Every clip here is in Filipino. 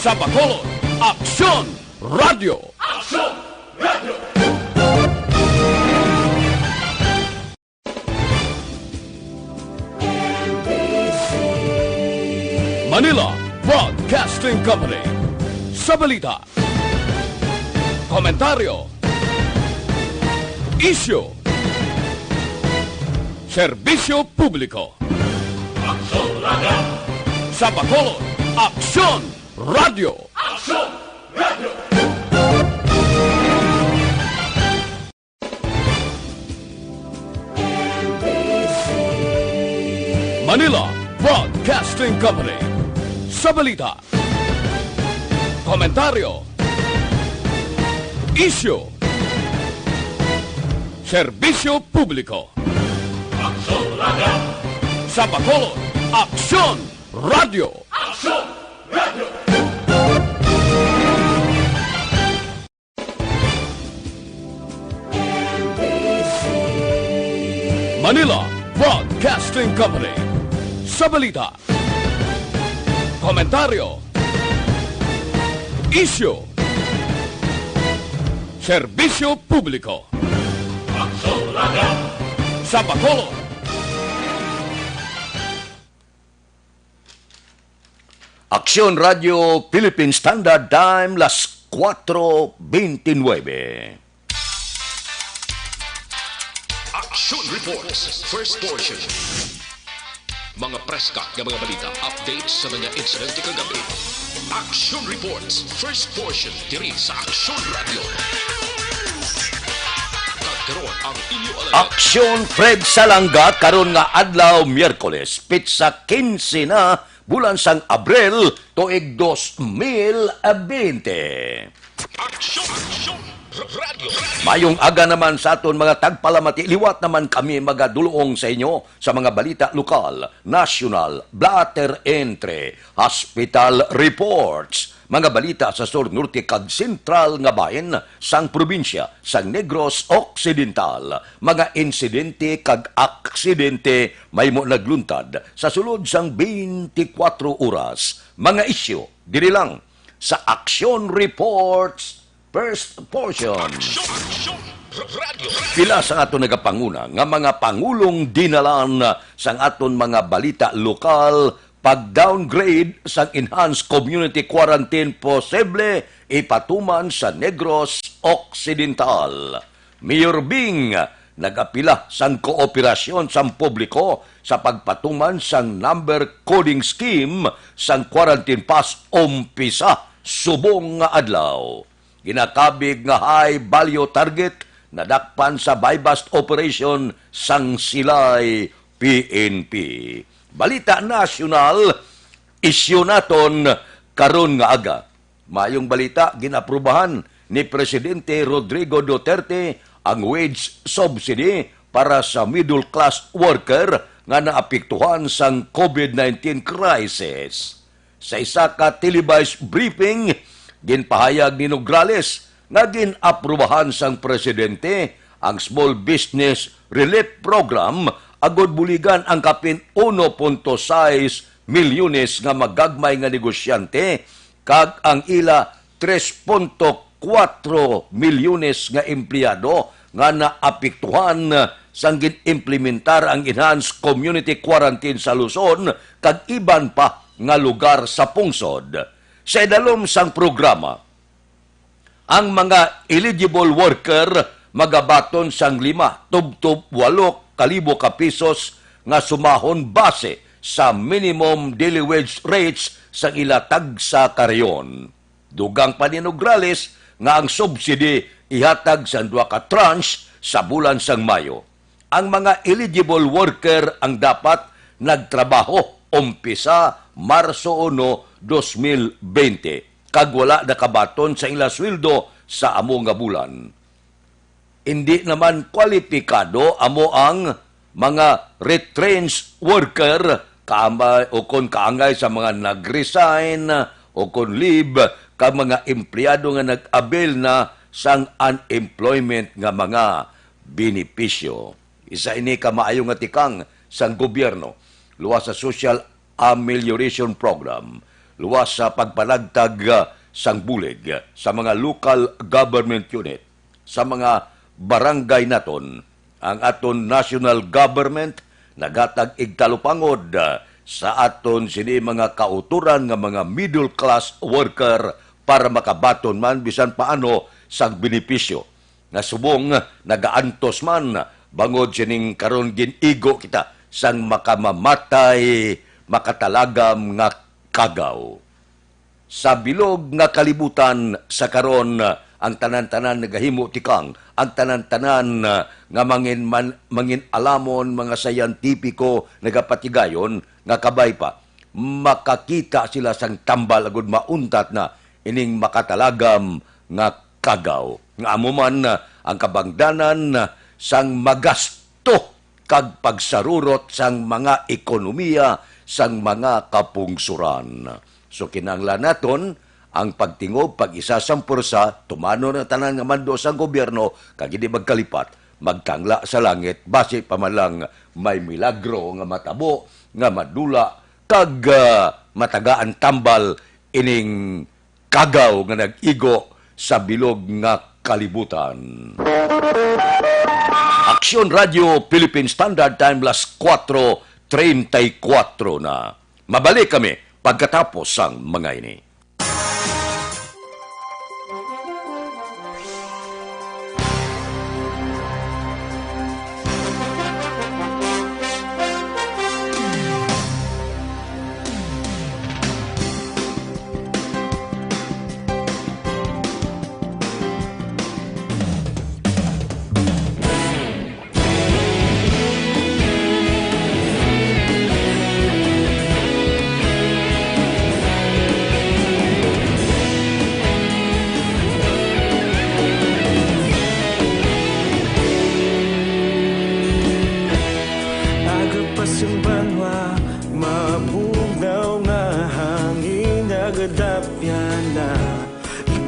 Sa Bacolod, Aksyon Radio! Aksyon Radio! Manila Broadcasting Company. Sa balita, komentaryo, isyu, serbisyo publiko. Aksyon Radio! Sa Bacolod, Aksyon Radio! Aksyon Radio! Manila Broadcasting Company. Sa balita, komentaryo, isyu, serbisyo publiko. Aksyon Radio! Sa Bacolod, Aksyon Radio! Aksyon Radio! Manila Broadcasting Company. Sa balita, komentaryo, isyu, serbisyo publiko. Aksyon Radio! Sa Bacolod. Aksyon Radio Philippine Standard Time, las 4:29. Action Reports, first portion. Mga preska ng mga balita, updates sa mga insidente kagabi. Action Reports, first portion, diri sa Action Radio. Kagkaroon ang inyo alam. Aksyon Fred Salanga karon nga adlaw Miyerkules, pitsa 15 na bulan sang Abril tuig 2020. Action Radio. Mayong aga naman sa aton mga tagpalamati, liwat naman kami magadulong sa inyo sa mga balita lokal, national, blatter entre, hospital reports, mga balita sa Sur Norte kag Sentral nga bahin sang probinsya sang Negros Occidental, mga insidente kag aksidente may mo nagluntad sa sulod sang 24 oras, mga isyu diri lang sa Action Reports first portion. Action Radio. Pila sa aton nagapanguna nga mga pangulong dinalan sang aton mga balita lokal, pag-downgrade sang enhanced community quarantine posible ipatuman sa Negros Occidental. Mayor Bing nagapila sang kooperasyon sang publiko sa pagpatuman sang number coding scheme sang quarantine pass umpisa subong nga adlaw. Ginakabig nga high value target na dakpan sa buy-bust operation sang Silay PNP. Balita nasyonal, isyu naton karon nga aga. Mayong balita, ginaprubahan ni Presidente Rodrigo Duterte ang wage subsidy para sa middle class worker nga naapektuhan sang COVID-19 crisis. Sa isa ka televised briefing, ginpahayag ni Nograles nga ginaprubahan sang presidente ang Small Business Relief Program agod buligan ang kapin 1.6 milyones nga magagmay nga negosyante kag ang ila 3.4 milyones nga empleyado nga naapektuhan sang ginimplementar ang enhanced community quarantine sa Luzon kag iban pa nga lugar sa pungsod. Sa idalom sang programa, ang mga eligible worker magabaton sang 5 tub-tub 8 kalibo ka pesos nga sumahon base sa minimum daily wage rates sa ilatag sa karyon. Dugang pa ni Nograles nga ang subsidy ihatag sa 2 ka tranche sa bulan sang Mayo. Ang mga eligible worker ang dapat nagtrabaho umpisa Marso 1, 2020 kag wala nakabaton sa ila sweldo sa amo nga bulan. Hindi naman kwalipikado amo ang mga retrenched worker kaambay o kon kaangay sa mga nag-resign o kon leave kag mga empleyado nga nag-avail na sang unemployment nga mga benepisyo. Isa ini ka maayo nga tikang sang gobyerno luwas sa Social Amelioration Program. luwas sa pagpanagtag sang bulig sa mga local government unit, sa mga barangay naton, ang aton national government nagatag igtalupangod sa aton sini mga kauturan nga mga middle class worker para makabaton man bisan paano sang benepisyo nga subong nagaantos man bangod sining karon ginigo kita sang makamamatay makatalagam nga kagaw. Sa bilog nga kalibutan sa karon ang tanan-tanan nagahimo tikang, ang tanan-tanan nga mangin alamon mga sayantipiko nagapatigayon nga kabay pa makakita sila sang tambal agud mauntat na ining makatalagam nga kagaw. Nga amuman ang kabangdanan sang magasto kag pagsarurot sang mga ekonomiya sang mga kapungsuran. So kinahanglan naton ang pagtingob pag-isa sang pursa tumano na tanan nga mando sang gobyerno kag hindi magkalipat magtangla sa langit base pa man lang may milagro nga matabo nga madula kag matagaan tambal ining kagaw nga nag-igo sa bilog nga kalibutan. Aksyon Radio Philippine Standard Time +4:34 na. Mabalik kami pagkatapos sang mga ini.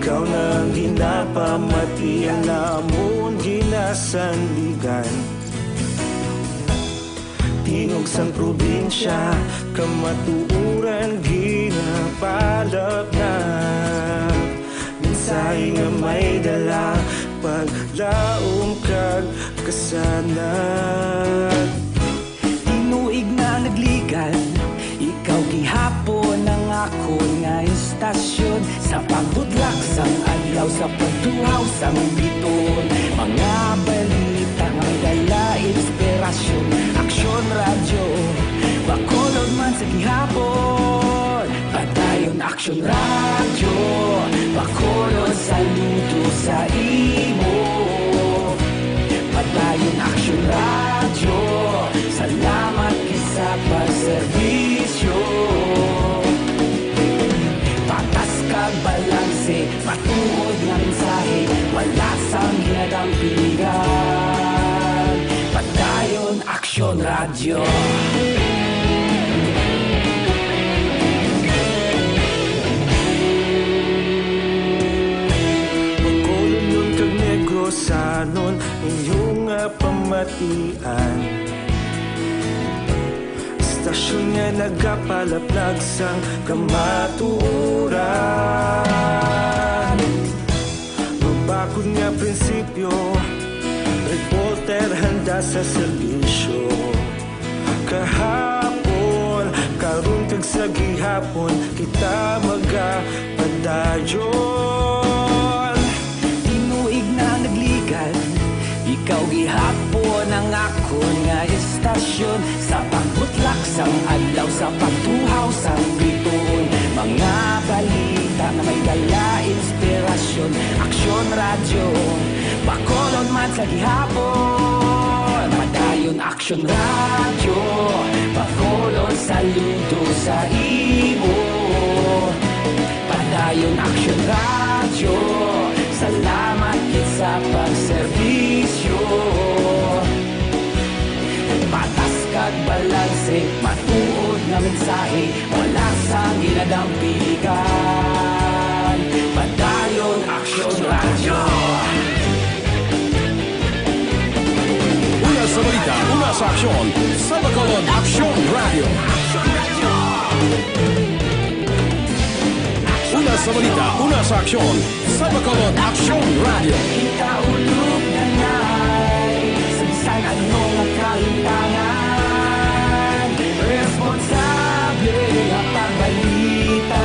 Ikaw nang ginapamati ang namon ginasandigan. Tingog sang probinsya kamatuuran ginapalap na. Minsay nga may dala paglaom kag kasanag. Tinuig na nagligan, ikaw gihapon ang ako nga istasyon. Sa pagbudlak sang adlaw, sa pagtuhaw sang biton. Mga balita nga dala inspirasyon. Aksyon radyo, bakolod man sa gihapon. Padayon aksyon radyo, bakolod saludo sa imo. Padayon aksyon radyo, salamat kisa pagserbisyo. Patas kag balanse, matuod nga mensahe, wala sang ginadang piligan. Padayon aksyon radyo. Bakolod nun kag Negrosanon inyong pamatian. Stasyon nga nagapalaplag sang kamaturan. Mabakod nga prinsipyo, reporter handa sa serbisyo. Kahapon, karon kag sa gihapon, kita magapadayon. Tinuig na nagligan, ikaw gihapon ang ako nga istasyon. Sa pagbutlak sang adlaw, sa pagtuhaw sang biton. Mga balita na may dala inspirasyon. Aksyon radyo, bakolod man sa gihapon. Padayon aksyon radyo, bakolod saludo sa imo. Padayon aksyon radyo, salamat kit sa pagserbisyo. Patas kag balanse, matuod nga mensahe, wala sang ginadang piligan. Padayon aksyon radyo. Una sa balita, una sa aksyon, sa Bacolod Aksyon Radio. sa balita, una sa aksyon, sa Bacolod Action Radio. Ikaulog na na'y sagsang anong kahintangan. Responsable ang pagbalita,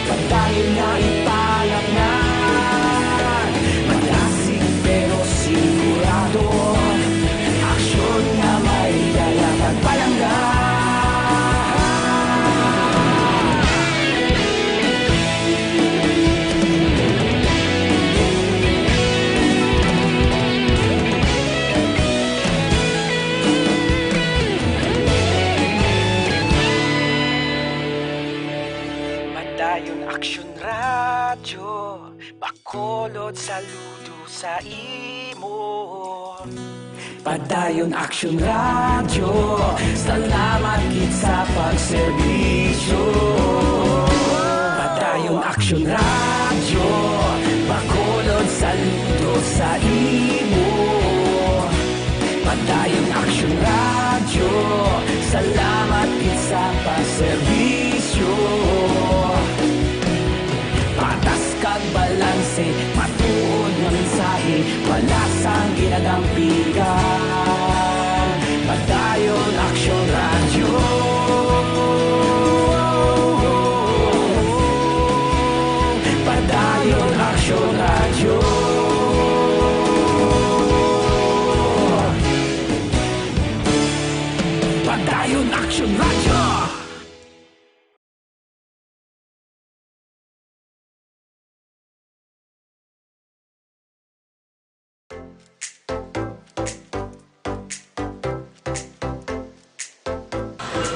pagdahil na ipalak na. Malasig pero sigurado, aksyon na may dalang pagpalangga. Padayon Aksyon Radyo, Bacolod saludo sa imo. Padayon Aksyon Radyo, salamat gid sa pagserbisyo. Padayon Aksyon Radyo, Bacolod saludo sa imo. Padayon Aksyon Radyo, salamat gid sa pagserbisyo. Patas kag balanse, matuod nga mensahe, wala sang ginagampikan. Padayon Aksyon Radyo. Padayon Aksyon Radyo. Padayon Aksyon Radyo.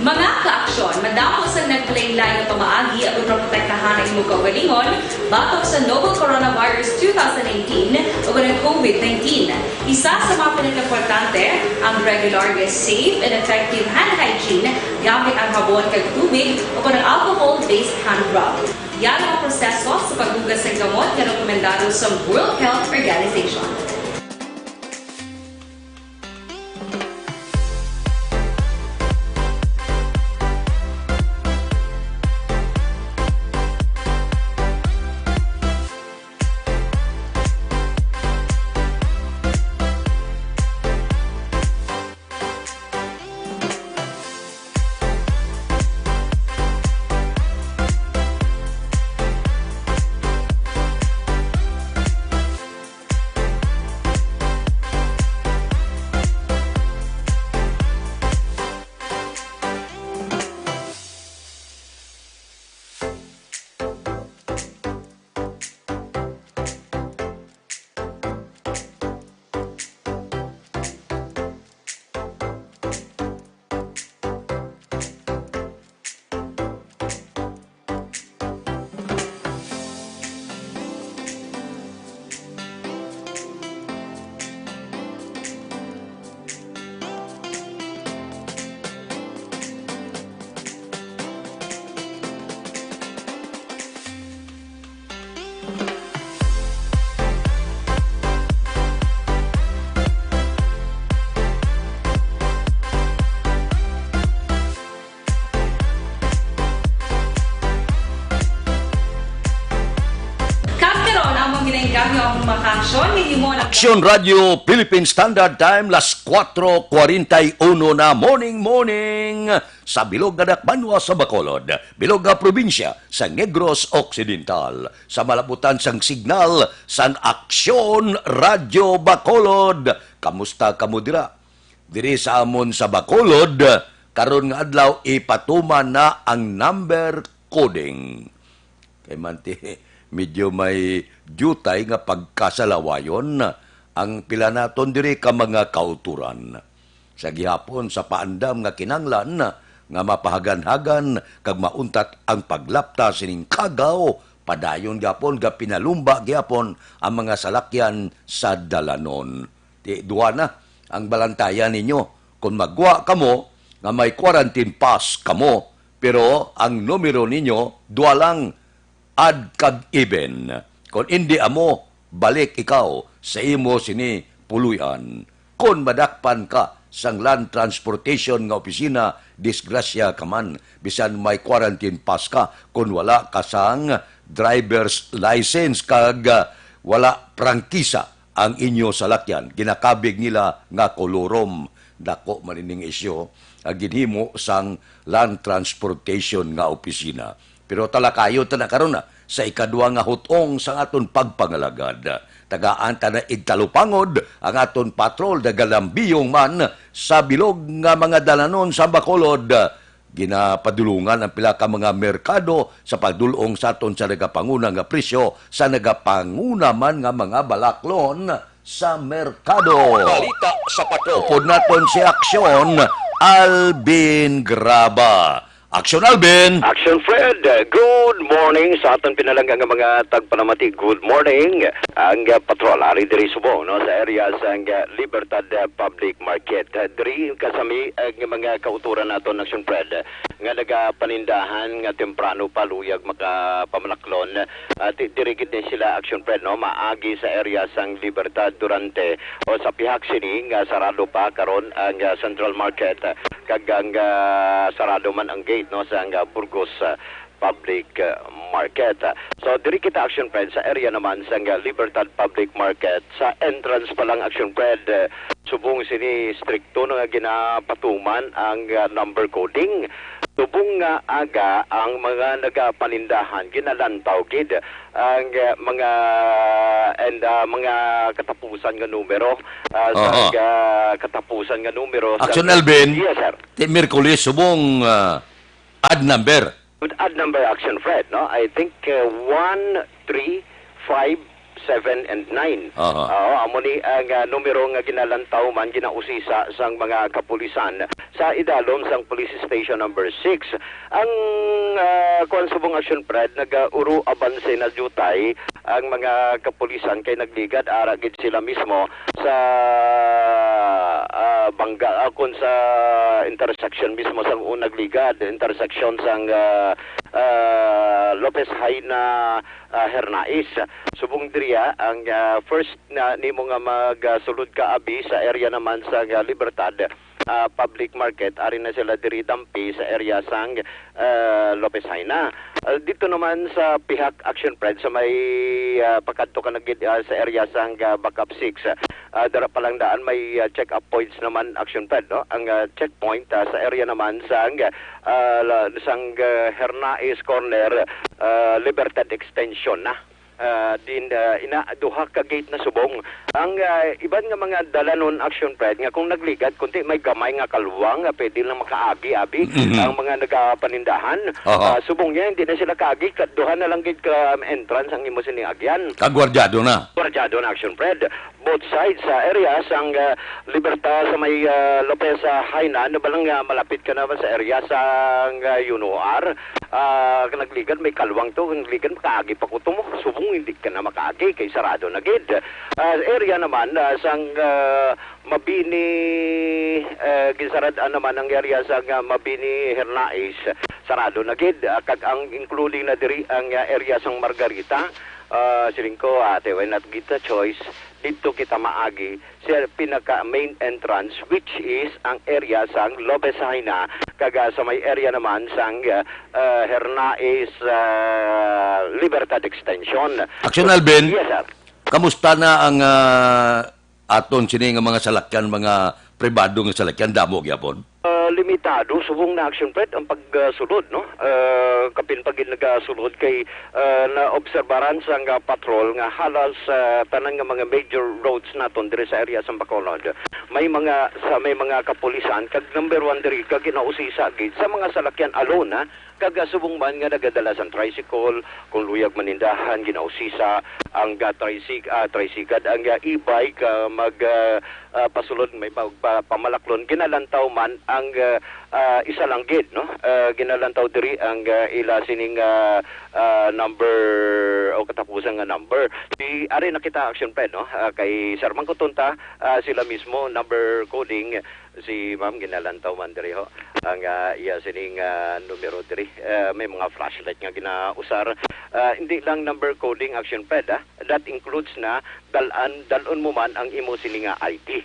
Mga ka-aksyon, madamo sa nag-play line na pamaagi at protektahan ang imong kaugalingon batok sa novel coronavirus 2018 o ng COVID-19. Isa sa mga pinaka-importante ang regular, safe, and effective hand hygiene gamit ang habon kag tubig o ng alcohol-based hand rub. Yan ang proseso sa paghugas ng gamot na rekomendado sa World Health Organization. Aksyon Radio Philippine Standard Time, las 4:41 na morning sa Bilog nga Dakbanwa sa Bacolod, Bilog nga probinsya sa Negros Occidental, sa malabutan sang signal sang Aksyon Radio Bacolod. Kamusta kamo dira? Diri sa amon sa Bacolod, karon nga adlaw ipatuman na ang number coding. Kay manti medyo may jutay nga pagkasalawayon ang pila naton diri ka mga kauturan. Sa gihapon sa paandam nga kinanglan nga mapahagan-hagan kag mauntat ang paglapta sining kagaw, padayon gapon ga pinalumba gihapon ang mga salakyan sa dalanon. Di duha na ang balantayan ninyo. Kung magwa kamo nga may quarantine pass kamo, pero ang numero ninyo duha lang, ad kag even. Kung hindi amo, balik ikaw sa imo sini puluyan. Kung madakpan ka sang land transportation nga opisina, disgrasya ka man. Bisan may quarantine pass ka, kung wala ka sang driver's license kag wala prangkisa ang inyo salakyan. Ginakabig nila nga kolorom. Dako manining isyo ginhimo sang land transportation nga opisina. Pero talakayo na karon na sa ikadua nga hutong sa aton pagpangalagad. Tagaan ta na igtalupangod ang aton patrol dagalambiyong man sa bilog nga mga dalanon sa Bacolod. Ginapadulungan ang pila ka mga merkado sa pagdulong sa aton sa nagapanguna nga presyo sa nagapanguna man nga mga balaklon sa merkado. Balita sa patrol. Upod naton si Aksyon, Alvin Graba. Aksyon, Alvin! Action Fred, good morning sa aton pinalanggang mga tagpanamati. Good morning. Ang patrol ari diri Subo no sa area sa Libertad Public Market. Diri kasami ang mga kauturan naton Action Fred nga nagapanindahan nga temprano pa luyag makapamalaklon. At diri gid din sila Action Fred no maagi sa area sang Libertad durante o sa pihak sini nga sarado pa karon ang Central Market kag ang sarado man ang gate no sa Burgos Public Market. So diri kita Action Fred sa area naman sa Libertad Public Market sa entrance pa lang Action Fred subong sini stricto nga ginapatuman ang number coding. Subong nga aga ang mga nagapanindahan ginalantaw gid ang mga mga katapusan nga numero sa katapusan nga numero Action, Alvin. Yes sir. Ti Miyerkules subong odd number. With odd number Action Fred no I think 1, 3, 5, 7 and 9. Amo ni ang numero nga ginalantaw man ginausisa sang mga kapulisan sa idalom sang police station number 6. Ang kuan subong Action Fred nag-uru abanse na jutay ang mga kapulisan kay nagligad ara gid sila mismo sa bangga kun sa intersection mismo sang unang ligad intersection sang Lopez Haina Hernais. Subong diriya ang first na nimo nga magsulod ka abi sa area naman sa Libertad Public Market ari na sila diri dampi sa area sang Lopez Haina. Dito naman sa pihak Action Fred sa may pakadto ka nagid sa area sang Backup 6 dara pa lang daan may check-up points naman Action Fred no ang checkpoint sa area naman sang Hernais Corner Libertad Extension na din ina duha ka gate na subong ang iban nga mga dalanon Action Fred nga kung nagligad kunti may gamay nga kalwang nga pwede lang makaagi-abi ang mga nagapanindahan subong niya hindi na sila kaagi duha na lang gid ka entrance ang imo sini agyan Kagwardyado na. Gwardyado na Action Fred both sides sa area sang Libertad sa may Lopez Haina na balang malapit ka naman sa area sang UNOR nagligad may kalwang to nagligad makaagi pa ko mo subong hindi ka na makaagi kay sarado na gid. Area naman sang Mabini gisarad-an naman ang area sang Mabini Hernais sarado na gid kag ang including na diri ang area sang Margarita siling ko ate why not get a choice dito kita maagi sa pinaka main entrance which is ang area sang Lopez Haina kaga sa may area naman sang Hernais Libertad Extension. Action, Alvin. Yes sir. Kamusta na ang aton sini nga mga salakyan, mga pribado nga salakyan damo gyapon? Limitado subong na Action Fred ang pagsulod no kapin pagin nagasulod kay naobserbaran sa nga patrol nga halos tanang nga mga major roads naton diri sa area sa Bacolod may mga kapulisan kag number 1 diri kag ginausisa gid sa mga salakyan alona kag subong man nga nagadala sa tricycle kung luyag manindahan ginausisa ang tricycle ang e-bike mag pasulod may pamalaklon ginalantaw man ang isa lang gid no ginalantaw diri ang ila sining number o katapusan nga number di ari nakita Action Fred no kay Sir Mangkutunta sila mismo number coding si ma'am ginalantaw man diri ho ang iya sining numero diri may mga flashlight nga ginausar hindi lang number coding Action Fred that includes na dalon mo man ang imo sining ID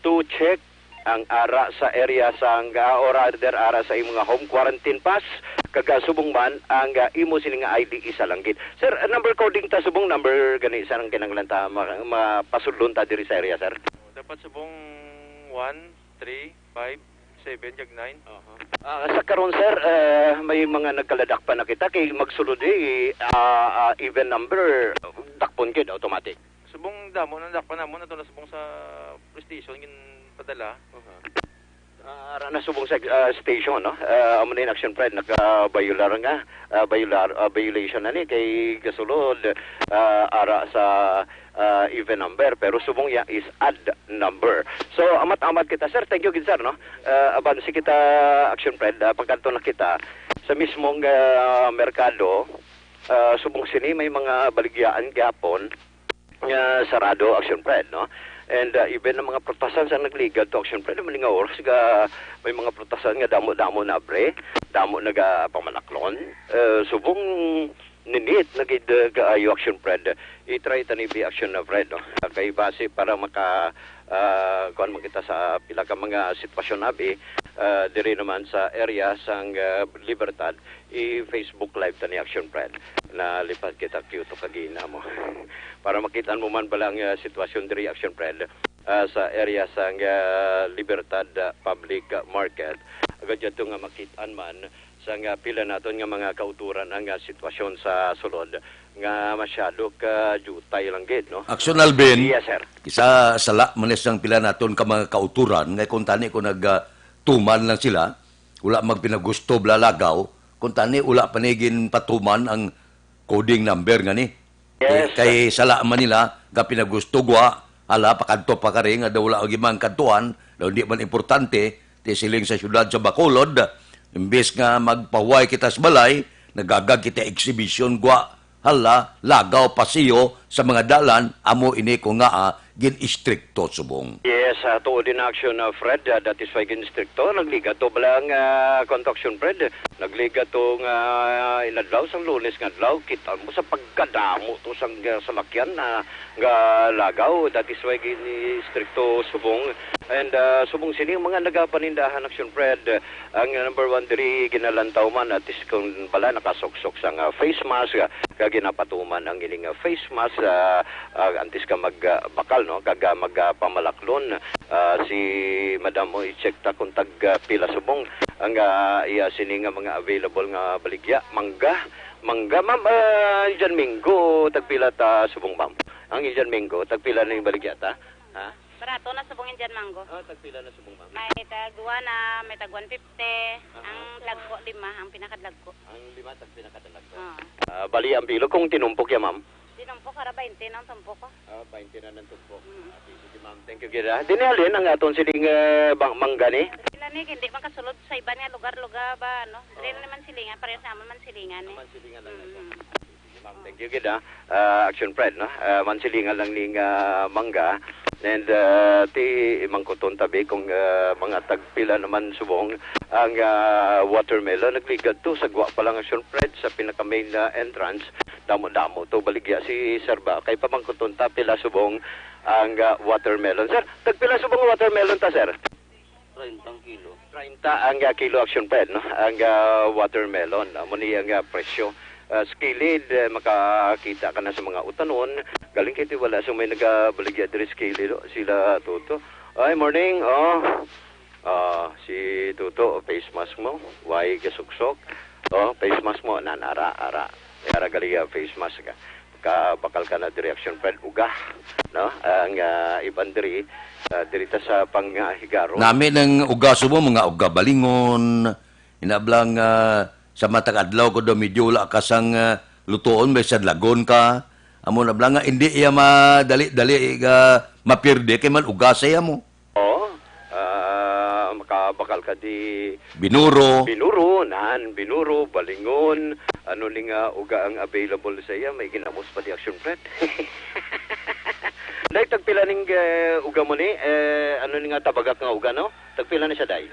to check ang ara sa area sang order ara sa imong home quarantine pass kaga subong man ang imo sini nga ID isa lang gid. Sir, number coding ta subong number gani sa nang kinahanglan ta mapasudlon ta diri sa area, sir. Dapat subong 1, 3, 5, 7, jag 9. Sa karon sir, may mga nagkaladak pa na kita kay magsulod even number dakpon kid automatic. Subong damo nang dakpan namo na to na subong sa police station gin padala. Ara na subong sa station no. Amo na action pride naka-violar nga violation na ni kay gasulod ara sa even number pero subong ya is add number. So amat-amat kita sir, thank you gid sir no. Aban si kita action pride pagkanto na kita sa mismong merkado subong sini may mga baligyaan gapon sarado action pride no. And even ng mga protasan sa nagligad to action pride may nga oras may mga protasan nga damo-damo na bre, damo naga pamanaklon. Subong ninit nagid kaayo action pride. I-try tani bi action na pride no. Kay base para maka kuan mo kita sa pila ka mga sitwasyon abi diri naman sa area sang Libertad i-Facebook live tani action pride na lipat kita Kyoto kagina mo para makita mo man balang sitwasyon diri action pride sa area sang Libertad Public Market agad yato nga makitaan man sa nga pila naton nga mga kauturan ang sitwasyon sa sulod nga masyado ka jutay lang gid no. Action Alvin. Yes sir. Isa sala manes ang pila naton ka mga kauturan ngay kung tani ko tuman lang sila wala magpinagusto blalagaw kung tani wala panigin patuman ang coding number nga ni. Yes, kay sala man nila ga pinagusto gwa ala pakadto pa kare nga daw wala og imang kantuan daw di man importante ti siling sa syudad sa Bacolod imbes nga magpaway kita sa balay nagagag kita exhibition gwa hala lagaw pasiyo sa mga dalan amo ini ko nga gin istrikto subong. Yes, tuod din action Fred, that is why gin istrikto nagliga to balang conduction Fred. Nagliga to nga inadlaw sang Lunes nga adlaw kita mo sa pagkadamo to sang salakyan na nga lagaw, that is why gin istrikto subong. And subong sini mga nagapanindahan action Fred. Ang number 1 diri ginalantaw man at is kung pala nakasoksok sang face mask kag ginapatuman ang ining face mask antes ka magbakal no kaga magpamalaklon si madam mo i-check ta kung tag pila subong ang iya sini nga mga available nga baligya mangga ma'am Jan Mingo tagpila ta subong ma'am ang Jan Mingo tagpila ning baligya ta ha barato na subong Jan Mango tagpila na subong ma'am may tagwa na may tag 150 ang lagko 5 ang pinakadlagko ang 5 tag pinakadlagko bali ang pilo kung tinumpok ya ma'am tinumpok para 20 nang tumpo ko 20 na nang tumpo sige ma'am thank you gida dinalin ang aton siling mangga ni sila ni hindi man kasulod sa iba nga lugar-lugar ba ano dili naman silingan pareho sa man silingan ni mansilingan lang sige ma'am thank you gida action pride no mansilingan lang ning mangga and ti mangkuton tabi kung mga tagpila naman subong ang watermelon nagligad to sagwa pa lang action pride sa pinaka main entrance damo-damo to baligya si Sir ba kay pamangkuton ta pila subong ang watermelon sir tagpila subong watermelon ta sir 30 kilo 30 ang kilo action pride no ang watermelon amo ni ang presyo skilid makakita ka na sa mga utanon galing kay wala sa may nagabaligya diri skilid sila Tuto ay morning si Tuto face mask mo why gasuksok face mask mo nanara ara galing face mask ka bakal ka na direction friend uga no ang iban diri dirita sa panghigaro nami ng uga sumo mga uga balingon inablang sa matag adlaw ko do medyo wala ka sang lutuon may sad lagon ka amo na blang hindi iya madali mapirde kay man uga saya mo makabakal ka di binuro balingon ano ning uga ang available sa iya may ginamos pa di action friend dai tagpila ning uga mo ni ano ning tabagak nga uga no tagpila na siya dai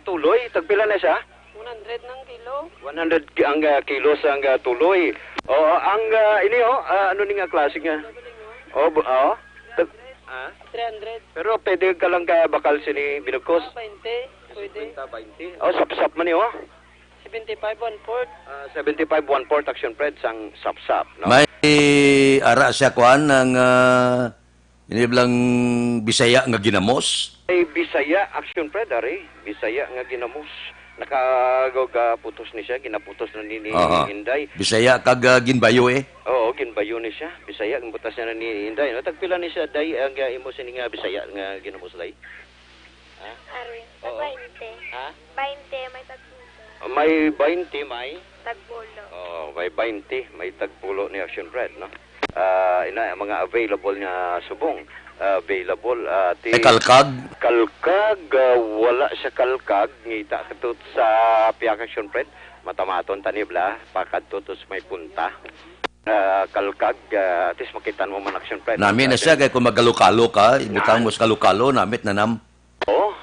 tuloy tagpila na siya 100 ng kilo 100 ang kilo sa ang tuloy ang ini ano ning klase nga 300. Pero pwede ka lang ka bakal sini binugkos. 20. Pwede. 20. Oh, sap-sap man oh. 75, 1/4. 75 1/4 action Fred sang sap-sap, no? May ara siya kuan ng ini bilang Bisaya nga ginamos. Ay Bisaya action Fred ari, Bisaya nga ginamos. Nakagaw putos ni siya, ginaputos na ni Aha. Inday. Bisaya kag ginbayo eh. Oo, ginbayo ni siya. Bisaya ang butas na ni Inday. No? Tagpila ni siya day ang imo sini nga Bisaya nga ginamos day. Arwin, Oo. 20. Ha? 20, may tagpulo. May 20, may Tagpulo. may 20, may tagpulo ni Action Fred, no? Ina mga available nga subong. Available Ay kalkag. kalkag wala siya kalkag ngita katut sa Piak Action Fred. Matamaton tanibla pakadto may punta. Kalkag at least makitan mo man Action Fred. Nami na siya kay kung magalukalo ka, ibutang mo sa kalukalo namit nanam. Oo.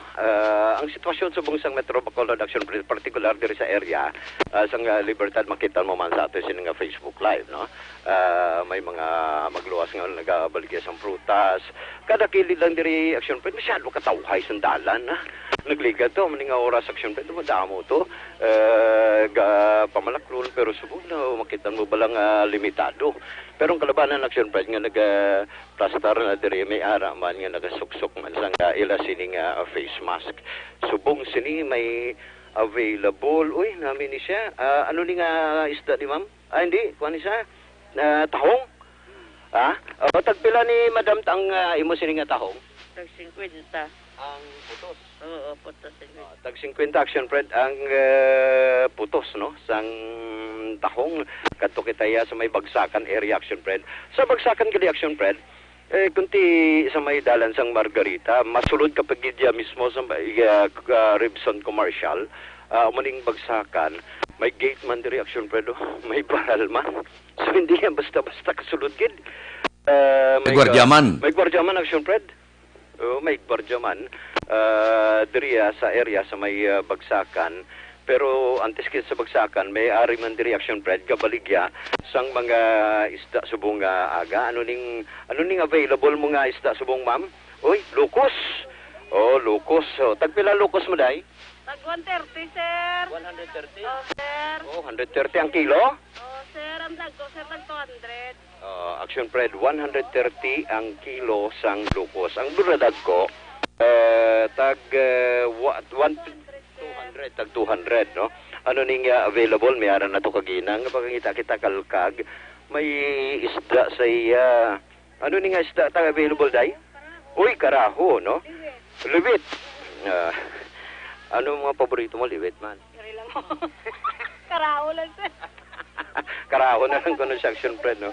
Ang sitwasyon sa buong Metro Bacolod Action Fred, particular diri sa area, sa Libertad, makita mo man sa ato sinin nga Facebook Live, no? May mga magluwas nga nagabaligya sa prutas. Kada kilid lang diri Action Fred, masyado katawhay sa dalan, ha? Nagliga to, maning oras Action Fred, madamo to. Pamalaklon, pero subong na, makita mo balang limitado. Pero ang kalabanan Action Fred nga nag-plastar na diri may ara man nga nagasuksok man sang ila sini nga face mask. Subong sini may available. Uy, namin ni siya. Ano ni nga isda di ma'am? Hindi, kuha ni siya. Tahong. Tagpila ni Madam tang imo sini nga tahong. Tag 50. Ang putos. Oo, putos. Tag 50 Action Fred ang putos, no? Sang tahong kadto kitaya sa may Bagsakan area Action Fred. Sa Bagsakan gali Action Fred, kunti sa may dalan sang Margarita, masulod kapag idya mismo sa Ribson Commercial, muning Bagsakan, may gate man diri Action Fred, may baral man. So hindi yan basta-basta kasulod gid. May gwardiyaman. May gwardiyaman Action Fred. May gwardiyaman diri sa area sa may Bagsakan. Pero antes kit sa Bagsakan, may ari man diri Action Fred kabaligya sang mga isda subong aga. Ano ning available mo nga isda subong ma'am? Uy, lukos. Oh, lukos. Tagpila lukos mo day? Tag 130, sir. 130. Oh, sir. Oh, 130 ang kilo. Oh, sir, ang tag ko, sir, tag 200. Action Fred, 130 ang kilo sang lukos. Ang duradag ko, tag 200, tag 200, no? Ano ning available, may aran na to kaginang, pagkita kita kalkag, may isda sa iya. Ano ning isda tag available day? Uy, karaho, no? Liwit. Ano mga paborito mo, liwit man? Kari lang mo. Karao lang, sir. Karaho na lang kuno sa Action Fred, no?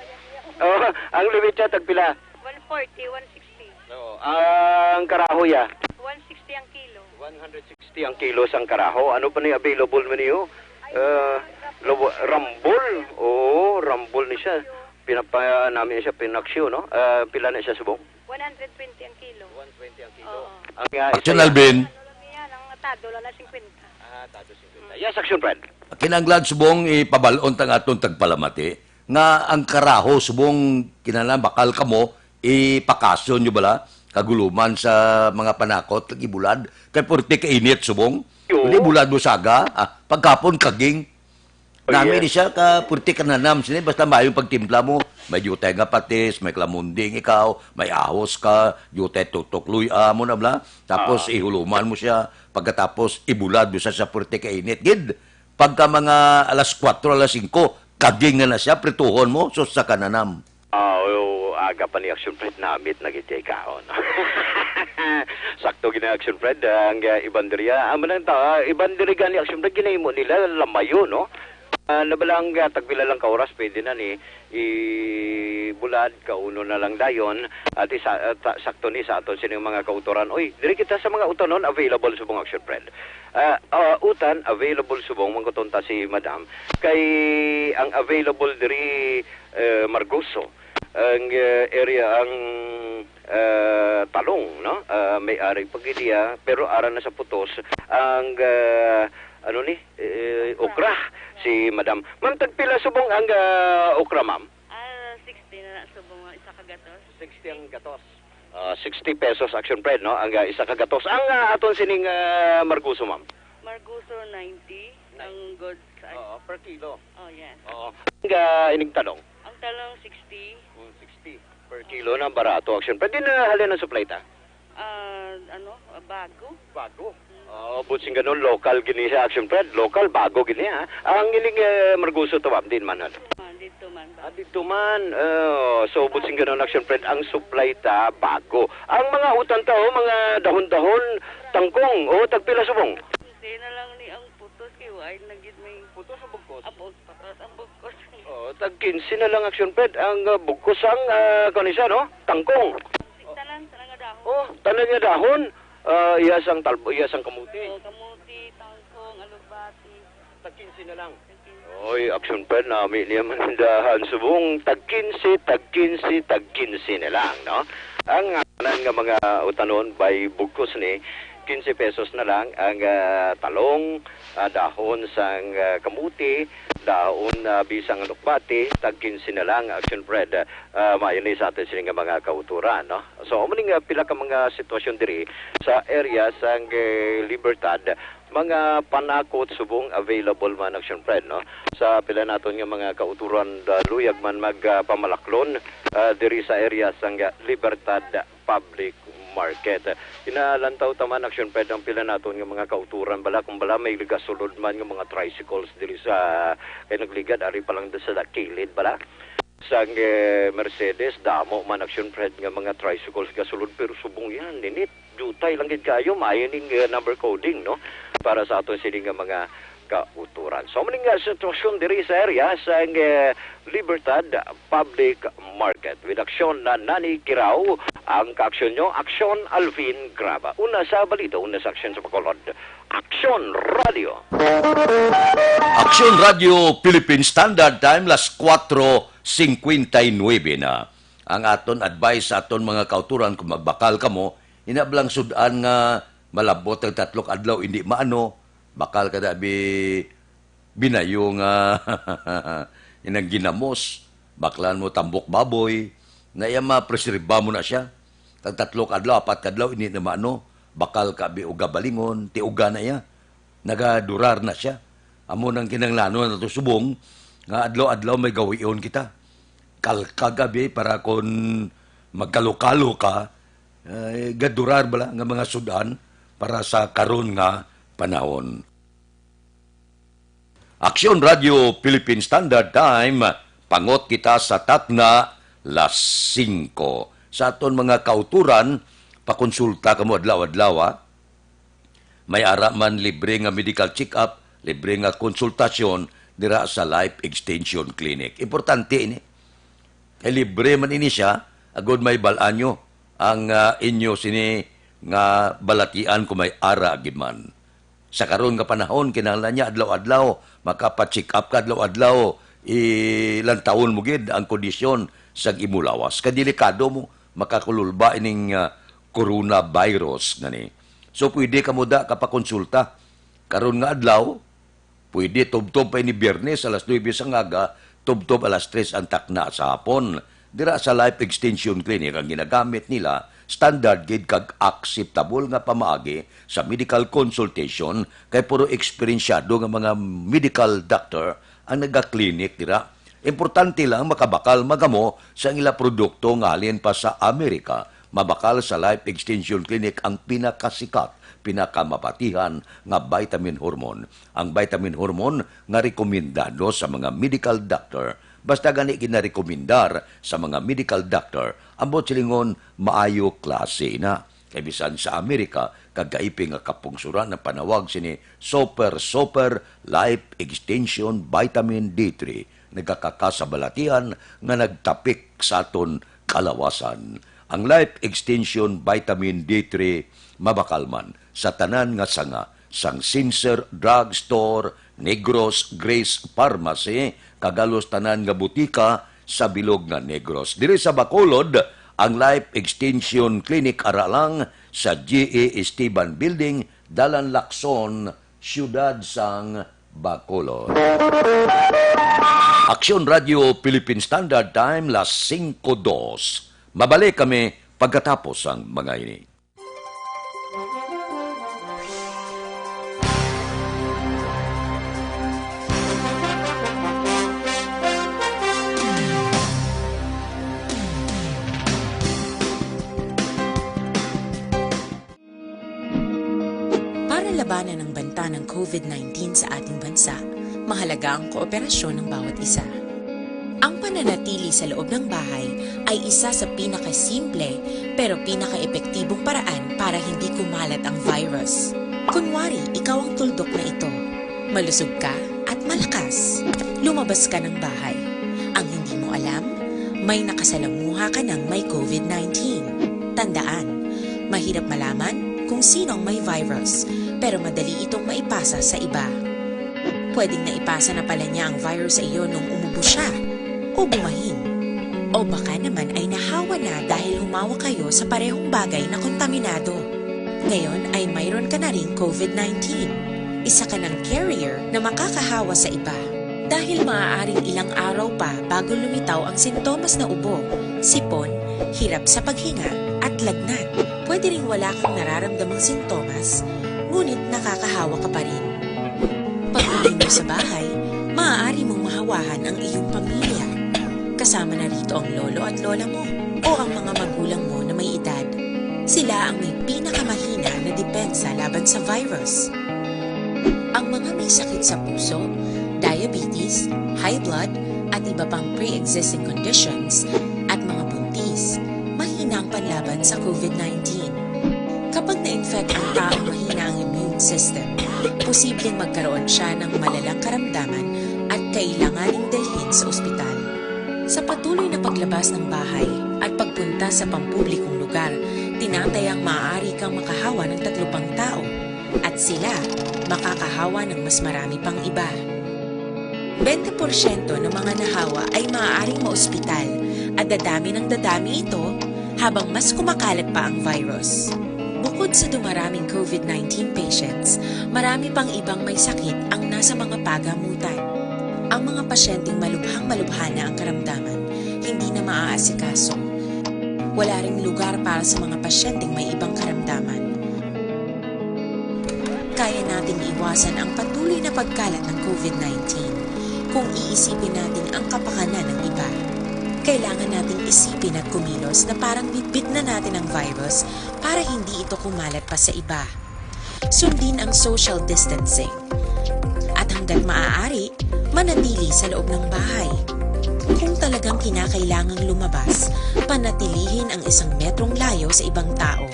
Ang liwit siya, tagpila? 140, 160. No, ang karaho ya? 160 ang kilo. 160 ang kilo sang karaho. Ano pa ni available man niyo? Rambol. Oo, rambol ni siya. Pinapa namin siya pinaksyo, no? Pila na siya subong? 120 ang kilo. 120 ang kilo. Oo. Ang Action Alvin. Ano lang yan, ang tado lang na 50. tado 50. Yes, Action Fred. Kinanglad subong ipabalon tang aton tagpalamati nga ang karaho subong kinahanglan bakal kamo ipakasyon nyo bala kaguluman sa mga panakot kag ibulad kay purti ka init subong. Uli bulad mo saga, pagkapon kaging. Nami ni siya ka purti ka nanam sini basta maayong pagtimpla mo. May yutay nga patis, may klamunding ikaw, may ahos ka, yutay tutok luya mo na bla. Tapos ihuluman mo siya, pagkatapos ibulad mo siya sa purti ka init. Gid, pagka mga alas 4, alas 5, kaging na siya, prituhon mo, sus sa kananam. Aga pa ni Action Fred namit nagitay kaon. Sakto gina Action Fred ang ibanderiya. Ibanderiya ni Action Fred ginahimo nila lamayo, no? Nabalang tagpila lang ka oras pwede na ni ibulad kauno na lang dayon at sakto ni sa aton sining mga kautoran. Uy, diri kita sa mga utonon available subong Action Fred. Utan available subong mangkutonta si Madam kay ang available diri Margoso ang area ang talong, no? May ari pagidya pero ara na sa putos ang okra si Madam. Ma'am, tagpila subong ang okra, ma'am? 60 na subong isa ka gatos. 60 ang gatos. 60 pesos Action Fred, no? Ang isa kagatos. Ang aton sining Marguso, ma'am. Marguso 90 ang good size. Oo, per kilo. Oh, yes. Oo. Ang ining talong. Ang talong 60. 60 per kilo na barato Action Fred. Di na halin ang supply ta? Bago. Bago. Butsing ganun, local gini sa Action Fred. Local, bago gini, ha? Ang iling Marguso to, ma'am, din man, ano? Dito man ba? Dito man. So, butsing ganun, Action Fred, ang supply ta, bago. Ang mga utan ta, mga dahon-dahon, tangkong, tagpila subong. Hindi na lang ni ang putos kayo. Ay, nagit may... Putos o bugkos? Putos ang bugkos. Tag 15 na lang, Action Fred. Ang bugkos ang, kanisa, no? Tangkong. Tanan nga dahon. Tanan nga dahon. Iyasang talbo, iyasang kamuti. Kamuti, tangkong, alugbati. Tag 15 na lang. Oy, Action Fred, namin niya mandahan subong tag 15 na lang, no? Ang nga mga utanon by bugkos ni 15 pesos na lang ang talong, dahon sang kamuti, dahon bisang lukbati, tag 15 na lang, Action Fred. Mayroon sa atin sining mga kauturan, no? So, maning pila ka mga sitwasyon diri sa area sang Libertad, mga panakot subong available man, Action Fred, no? Sa pila naton nga mga kauturan luyag man magpamalaklon diri sa area sang Libertad Public Market. Inalantaw taman, Action Fred, ang pila naton nga mga kauturan bala kung bala may ligasulod man nga mga tricycles diri sa kay nagligad ari pa lang sa kilid bala sang Mercedes damo man, Action Fred, nga mga tricycles gasulod pero subong yan ninit jutay lang gid kayo mayoning number coding, no, para sa ato sini nga mga kauturan. So maning sitwasyon diri sa area sa Libertad Public Market with aksyon na Nani Kirao ang kaaksyon nyo, Aksyon Alvin Graba. Una sa balita, una sa aksyon sa Bacolod, Aksyon Radio. Aksyon Radio Philippine Standard Time, las 4:59 na. Ang aton advice sa aton mga kauturan kung magbakal kamo, inablang sudan nga malabot ang 3 adlaw hindi maano, bakal ka dabi binayo nga inang ginamos, baklan mo tambok baboy, na iya preserba mo na siya. Tag 3 adlaw, 4 adlaw, hindi na maano, bakal ka bi uga balingon, tiuga na iya. Nagadurar na siya. Amo nang kinanglano na to subong, nga adlaw-adlaw may gawion kita. Kagabi para kung magkalokalo ka, gadurar bala nga mga sudan para sa karon nga panahon. Aksyon Radio Philippine Standard Time, pangot kita sa takna las 5. Sa aton mga kauturan, pakonsulta kamo adlaw-adlaw, may ara man libre nga medical check-up, libre nga konsultasyon dira sa Life Extension Clinic. Importante ini. Kay libre man ini siya, agod may balanyo ang inyo sini nga balatian kung may ara agid man. Sa karon nga panahon, kinahanglan niya adlaw-adlaw, makapa-check up ka adlaw-adlaw, ilang taon mo gid ang kondisyon sa imulawas. Kadelikado mo, makakululba ining coronavirus ngani. So pwede ka mo da kapakonsulta. Karon nga adlaw, pwede tubtob pa ini Biyernes alas 9 sa ngaga, tubtob alas 3 ang takna sa hapon. Dira sa Life Extension Clinic ang ginagamit nila, standard gid kag acceptable nga pamaagi sa medical consultation kay puro eksperyensyado nga mga medical doctor ang naga-clinic dira. Importante lang makabakal magamo sa ila produkto nga halin pa sa Amerika. Mabakal sa Life Extension Clinic ang pinakasikat, pinakamapatihan nga vitamin hormone. Ang vitamin hormone nga rekomendado sa mga medical doctor. Basta gani ginarekomendar sa mga medical doctor, ambot silingon maayo klase na. Kay bisan sa Amerika, kagaiping nga kapungsuran na panawag sini Super Life Extension Vitamin D3. Nagkakasabalatian nga nagtapik sa aton kalawasan. Ang Life Extension Vitamin D3 mabakalman sa tanan nga sanga sang Sincer Drug Store, Negros Grace Pharmacy, kagalos tanan nga butika sa bilog nga Negros. Diri sa Bacolod, ang Life Extension Clinic aralang sa G.A. Esteban Building, Dalan Lacson, Siyudad sang Bacolod. Aksyon Radio Philippine Standard Time, las 5:02. Mabalik kami pagkatapos ang mga ini. Para labanan ang banta ng COVID-19 sa ating bansa, mahalaga ang kooperasyon ng bawat isa. Ang pananatili sa loob ng bahay ay isa sa pinakasimple pero pinaka-epektibong paraan para hindi kumalat ang virus. Kunwari, ikaw ang tuldok na ito. Malusog ka at malakas. Lumabas ka ng bahay. Ang hindi mo alam, may nakasalamuha ka ng may COVID-19. Tandaan, mahirap malaman kung sino ang may virus, pero madali itong maipasa sa iba. Pwedeng naipasa na pala niya ang virus sa iyo nung umubo siya, o bumahin. O baka naman ay nahawa na dahil humawa kayo sa parehong bagay na kontaminado. Ngayon ay mayroon ka na ring COVID-19. Isa ka ng carrier na makakahawa sa iba. Dahil maaaring ilang araw pa bago lumitaw ang sintomas na ubo, sipon, hirap sa paghinga at lagnat. Pwede ring wala kang nararamdamang sintomas, ngunit nakakahawa ka pa rin. Pag-uwi mo sa bahay, maaari mong mahawahan ang iyong pamilya. Kasama na rito ang lolo at lola mo o ang mga magulang mo na may edad. Sila ang may pinakamahina na depensa laban sa virus. Ang mga may sakit sa puso, diabetes, high blood, at iba pang pre-existing conditions at mga buntis, mahina ang panlaban sa COVID-19. Kapag na-infect ang taong mahina ang immune system, posibleng magkaroon siya ng malalang karamdaman at kailanganing dalhin sa ospital. Sa patuloy na paglabas ng bahay at pagpunta sa pampublikong lugar, tinatayang maaari kang makahawa ng 3 pang tao at sila makakahawa ng mas marami pang iba. 20% ng mga nahawa ay maaaring maospital at dadami ng dadami ito habang mas kumakalat pa ang virus. Bukod sa dumaraming COVID-19 patients, marami pang ibang may sakit ang nasa mga pagamutan. Ang mga pasyenteng malubhang-malubha na ang karamdaman, hindi na maaasikaso. Wala ring lugar para sa mga pasyenteng may ibang karamdaman. Kaya nating iwasan ang patuloy na pagkalat ng COVID-19 kung iisipin natin ang kapakanan ng iba. Kailangan nating isipin at kumilos na parang bitbit na natin ang virus para hindi ito kumalat pa sa iba. Sundin ang social distancing. At hanggat maaari, manatili sa loob ng bahay. Kung talagang kinakailangang lumabas, panatilihin ang 1 metrong layo sa ibang tao.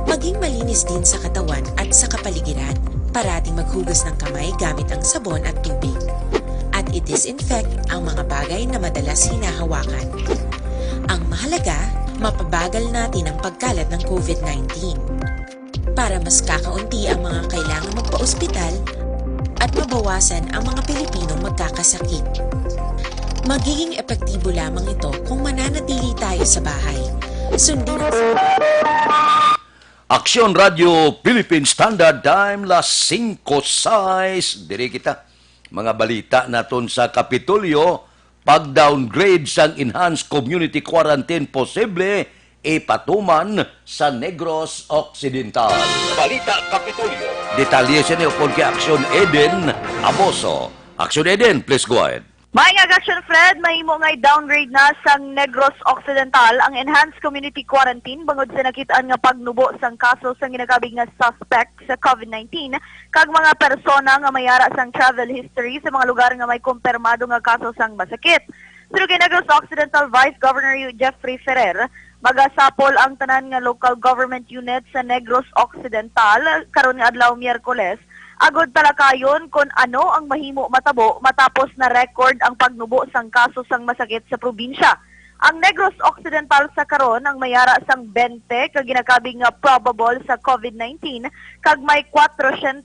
Maging malinis din sa katawan at sa kapaligiran. Parating maghugas ng kamay gamit ang sabon at tubig. At i-disinfect ang mga bagay na madalas hinahawakan. Ang mahalaga, mapabagal natin ang pagkalat ng COVID-19. Para mas kakaunti ang mga kailangang magpa-ospital at mabawasan ang mga Pilipinong magkakasakit. Magiging epektibo lamang ito kung mananatili tayo sa bahay. Sundin ang Aksyon Radio Philippine Standard Time, las 5:06. Diri kita. Mga balita naton sa Kapitolyo, pag-downgrade sang enhanced community quarantine posible ipatuman sa Negros Occidental. Balita Kapitolyo. Detalye siya ni upon kay Aksyon Eden Aboso. Aksyon Eden, please go ahead. Maayong Action Fred, mahimo nga downgrade na sang Negros Occidental ang enhanced community quarantine bangod sa nakitaan nga pagnubo sang kaso sang ginakabig nga suspect sa COVID-19 kag mga persona nga mayara sang travel history sa mga lugar nga may kumpirmado nga kaso sang masakit. Pero kay Negros Occidental Vice Governor Jeffrey Ferrer, magasapol ang tanan nga local government unit sa Negros Occidental karon nga adlaw Miyerkules. Agod talakayon kung ano ang mahimo matabo matapos na record ang pagnubo sang kaso sang masakit sa probinsya. Ang Negros Occidental sa karon ang mayara sang 20 kag ginakabig nga probable sa COVID-19 kag may 400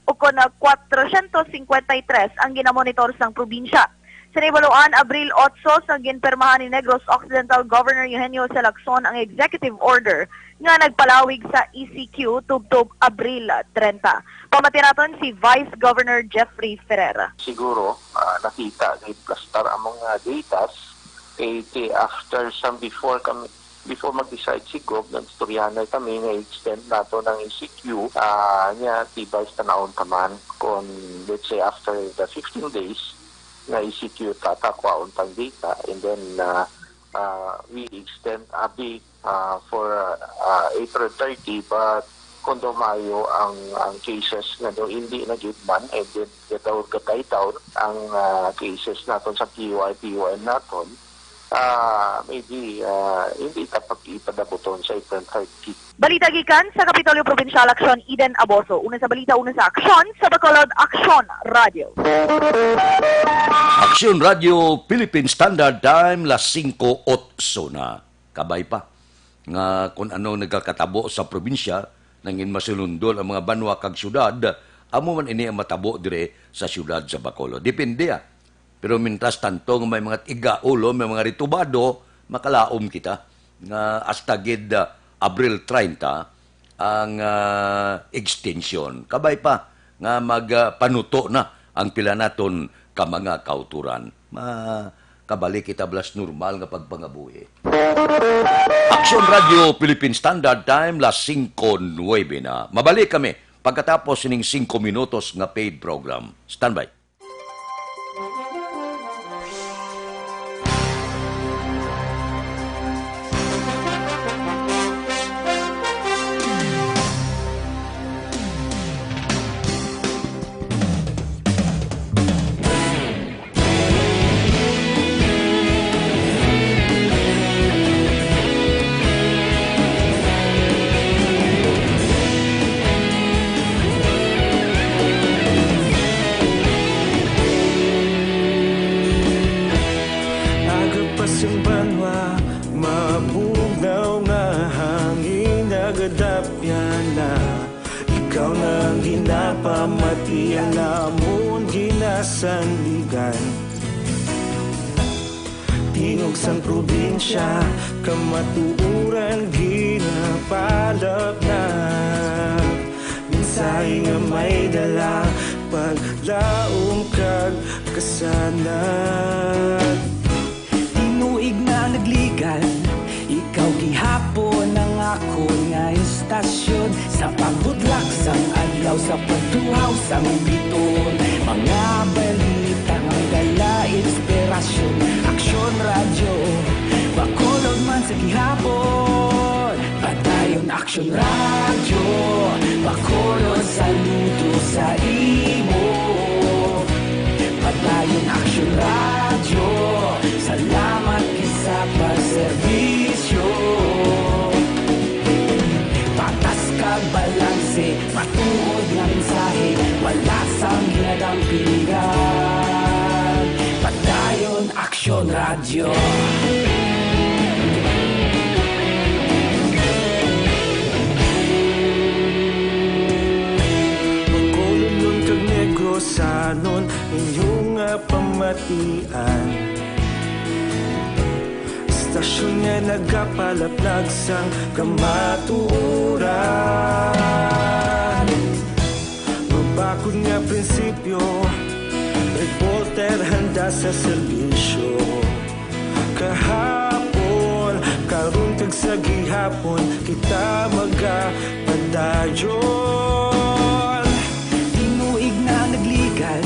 o kuna 453 ang ginamonitor sang probinsya. Sa Nibaluan, Abril 8 sa ginpermahan ni Negros Occidental Governor Eugenio C. Lacson ang executive order nga nagpalawig sa ECQ tubtob Abril 30. Pamatinaton si Vice Governor Jeffrey Ferrer. Siguro nakita na i-plastar ang mga datas kay after some before kami before mag-decide si Gob, nagstoryahan na kami nga extend nato ng ECQ niya tibay sa naon taman kung let's say after the 15 days na ECQ tatakwa untang data and then we extend a bit for April 30 but kundo Mayo ang cases nga do hindi nagitman and then gatay down ang cases naton sa PUN naton maybe hindi tapag ipadaboton sa April 30. Balita gikan sa Kapitolyo Provincial Aksyon, Eden Aboso. Una sa balita, una sa aksyon sa Bacolod Aksyon Radio. Aksyon Radio Philippine Standard Time las 5:08 na. Kabay pa nga kung ano nagkakatabo sa probinsya nangin masulundol ang mga banwa kag syudad, amo man ini ang matabo dire sa syudad sa Bacolod. Depende Pero mintas tanto nga may mga tiga-ulo, may mga ritubado, makalaom kita nga hasta gid Abril 30 ang extension. Kabay pa nga magpanuto na ang pila naton ka mga kauturan. Kabalik kita blas normal nga pagpangabuhi. Aksyon Radio Philippine Standard Time las 5:09 na. Mabalik kami pagkatapos sining 5 minutos nga paid program. Standby. Tingog sang probinsya, kamatuuran ginapalap na. Minsay nga may dala, paglaom kag kasanag. Tinuig na nagligan, ikaw gihapon ang ako nga istasyon. Sa pagbudlak sang adlaw, sa pagtuhaw sang biton. Mga balita nga dala inspirasyon. Aksyon Radio, Bacolod man sa gihapon. Padayon Aksyon Radio, Bacolod saludo sa imo. Padayon Aksyon Radio, salamat kisa pagserbisyo. Patas kag balanse, matuod nga mensahe, wala sang ginadang piligan. Padayon Aksyon Radio. Bacolod nun kag Negros sanon inyong pamatian. Stasyon nga nagapalaplag sang kamaturan. Mabakod nga prinsipyo, reporter handa sa serbisyo. Kahapon, karon kag sa gihapon, kita magapadayon. Tinuig na nagligan,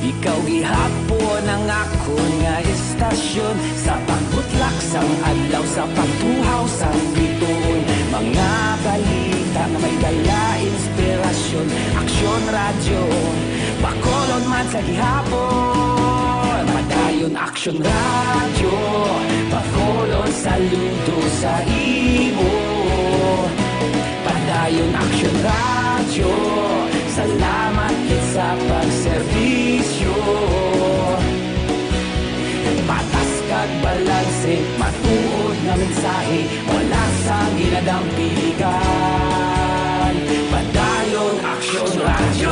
ikaw gihapon ang ako nga istasyon. Sa pagbutlak sang adlaw, sa pagtuhaw sang biton. Mga balita na may dala inspirasyon. Aksyon Radio, Bacolod man sa gihapon. Padayon Aksyon Radio, Bacolod saludo sa imo. Padayon Aksyon Radio, salamat kit sa pagserbisyo. Patas kag balanse, matuod nga mensahe, wala sang ginadang piligan. Padayon Aksyon Radio.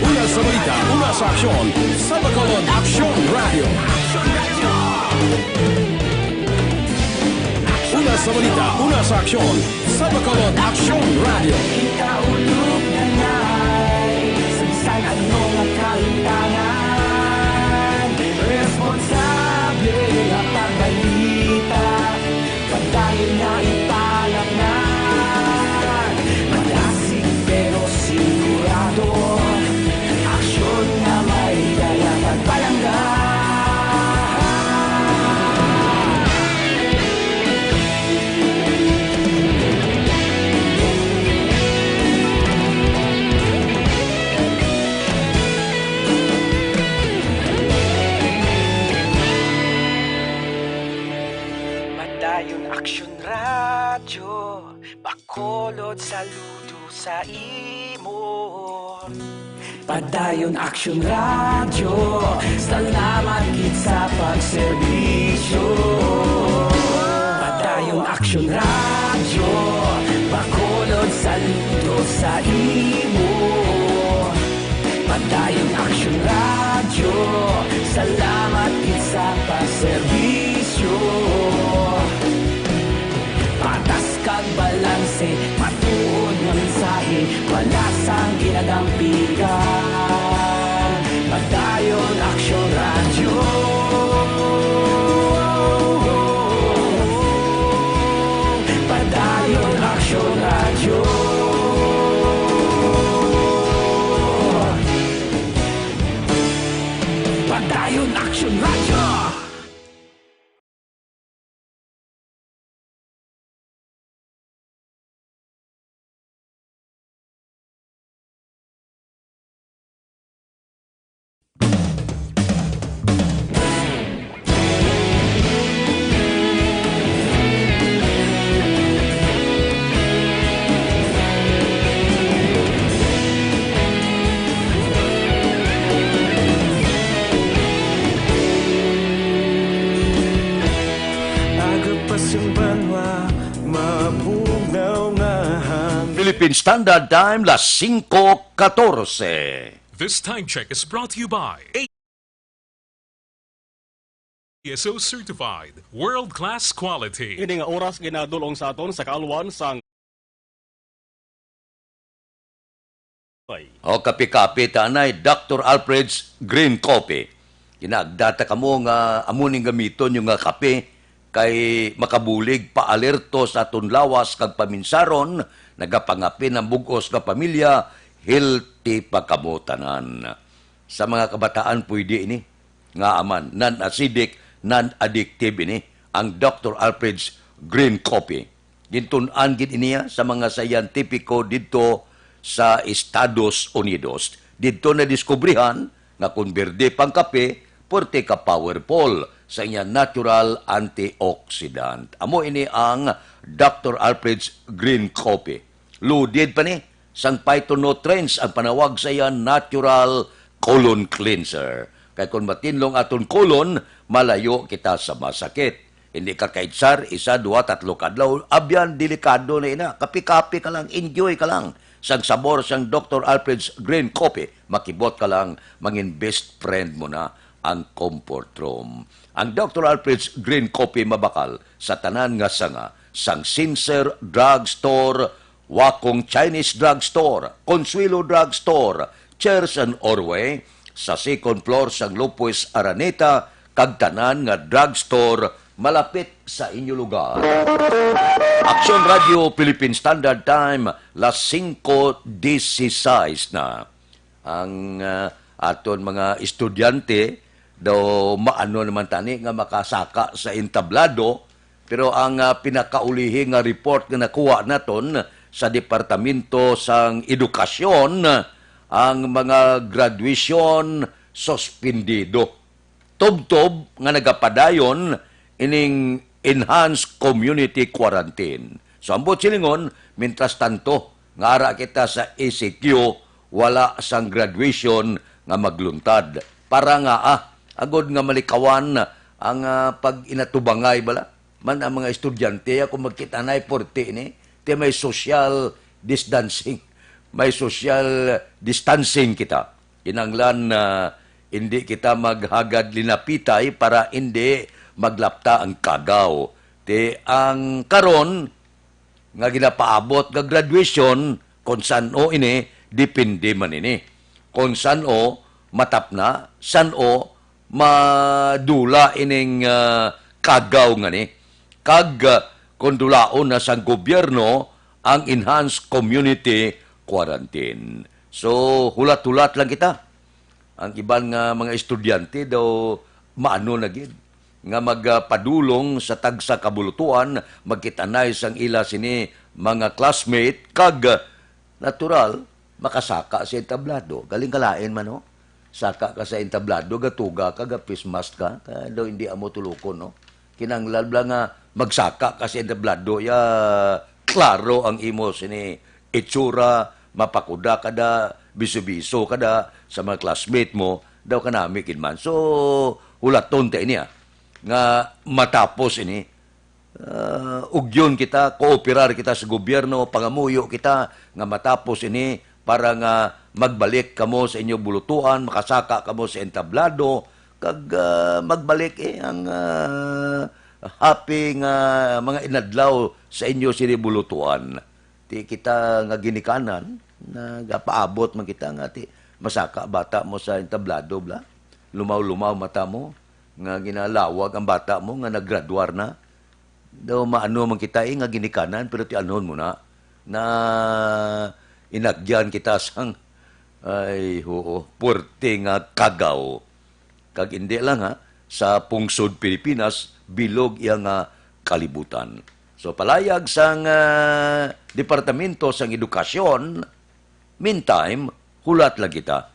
Una sa balita, una sa aksyon, sa Bacolod Aksyon Radio. Una sa balita, una sa aksyon, sa Bacolod Aksyon Radio. Ikaulog na ngay, sa ano nga kahintangan, responsable Bacolod saludo sa imo. Padayon Action Radio, salamat gid sa pagserbisyo. Padayon Action Radio, Bacolod saludo sa imo. Padayon Action Radio, salamat gid sa pagserbisyo. Patas kag balanse, matuod nga mensahe, wala sang ginagampigan. Padayon Action Radio. Padayon Action Radio. Padayon Action Radio. Philippine Standard Time, las 5:14. This time check is brought to you by ISO certified world-class quality. Ini nga oras ginadulong sa aton sa kaalwan sang O kapi-kapi tanay Dr. Alfred's Green Coffee. Kinagdata kamo nga amuning gamiton yung nga kape kay makabulig pa-alerto sa aton lawas kag paminsaron, nagapangapi ng bugos nga pamilya, healthy pa kamo tanan. Sa mga kabataan pwede ini nga aman non-acidic, non-addictive ini ang Dr. Alfred's Green Coffee. Gintunan gid iniya sa mga scientifico dito sa Estados Unidos. Dito na diskubrihan nga kung berde pang kape, porte ka powerful sa inya natural antioxidant. Amo ini ang Dr. Alfred's Green Coffee. Loaded pa ni sang phytonutrients ang panawag sa iya natural colon cleanser. Kaya kung matinlong aton colon, malayo kita sa masakit. Hindi ka kaitsar, 1, 2, 3 kadlaw, abyan, delikado na ina. Kapi-kapi ka lang, enjoy ka lang. Sang sabor sang Dr. Alfred's Green Coffee, makibot ka lang, mangin best friend mo na ang comfort room. Ang Dr. Alfred's Green Coffee mabakal sa tanan nga sanga, sang Sincere Drugstore, Wakong Chinese Drugstore, Consuelo Drugstore, Cheers and Orway, sa second floor sang Lopez Araneta, kag tanan nga drugstore malapit sa inyo lugar. Action Radio Philippine Standard Time, las 5:16 na. Ang aton mga estudyante daw maano naman tani nga makasaka sa entablado, pero ang pinakaulihi nga report nga nakuha naton sa Departamento sang Edukasyon, ang mga graduation suspendido. Tob-tob nga nagapadayon ining enhanced community quarantine. So ambot silingon, mintras tanto, nga ara kita sa ECQ, wala sang graduation nga magluntad. Para nga agod nga malikawan ang pag inatubangay bala. Man ang mga estudyante, kung magkita na 40 ni, te may social distancing. May social distancing kita. Inanglan na hindi kita maghagad linapitay para hindi maglapta ang kagaw. Te ang karon nga ginapaabot nga graduation kung saan o ini depende man ini. Kung saan o matapna, saan o madula ining kagaw nga ni. Kag kung dulaon na sa gobyerno ang enhanced community quarantine. So hulat-hulat lang kita. Ang ibang mga estudyante daw maano na gid nga magpadulong sa tagsa kabulutuan, magkitanay sang ila sini mga classmate, kag natural, makasaka sa entablado. Galing kalain man, no? Saka ka sa entablado, gatuga ka, gapismas ka, daw hindi amo tulukon, no? Kinanglan lang nga magsaka ka sa entablado, ya klaro ang imo sini itsura, mapakuda kada, biso-biso kada sa mga classmate mo, daw ka nami kinman. So, hulaton ta ini nga matapos ini, ugyon kita, kooperar kita sa gobyerno, pangamuyo kita, nga matapos ini, para nga magbalik kamo sa inyong bulutuan, makasaka kamo sa entablado, kag magbalik ang happy nga mga inadlaw sa inyo sinibulutuan. Ti kita nga ginikanan, nagapaabot man kita nga ti masaka bata mo sa entablado, bla. Lumaw-lumaw mata mo, nga ginalawag ang bata mo, nga naggraduar na. Daw maano man kita nga ginikanan, pero ti anon mo na inagyan kita sang puwerte nga kagaw. Kag hindi lang sa pungsod Pilipinas, bilog iya nga kalibutan. So palayag sang Departamento sang Edukasyon, meantime, hulat lang kita.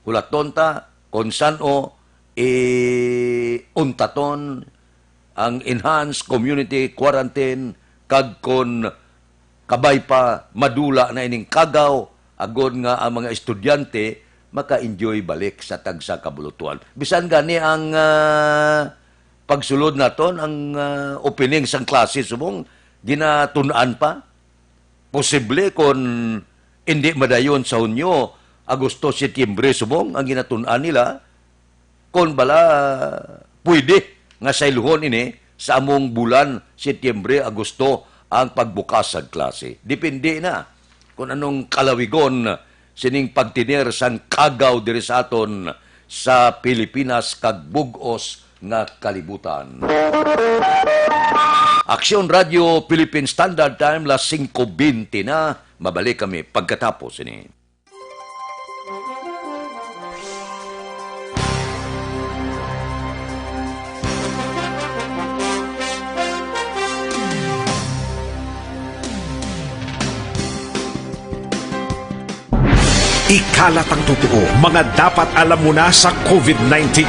Hulat tonta, kung saan untaton ang enhanced community quarantine, kag kon kabay pa madula na ining kagaw, agod nga ang mga estudyante maka-enjoy balik sa tagsa kabulutuan. Bisan gani ang pagsulod naton, ang opening sang klase subong ginatunaan pa. Posible kung hindi madayon sa Hunyo, Agosto, Setyembre subong ang ginatunaan nila, kung bala pwede nga sa iluhon ini sa among bulan Setyembre, Agosto ang pagbukas sa klase. Depende na kung anong kalawigon sining pagtiner sang kagaw diri sa aton sa Pilipinas kag bug-os nga kalibutan. Aksyon Radio Philippine Standard Time, las 5:20 na. Mabalik kami pagkatapos ini. Ikalat ang totoo, mga dapat alam mo na sa COVID-19.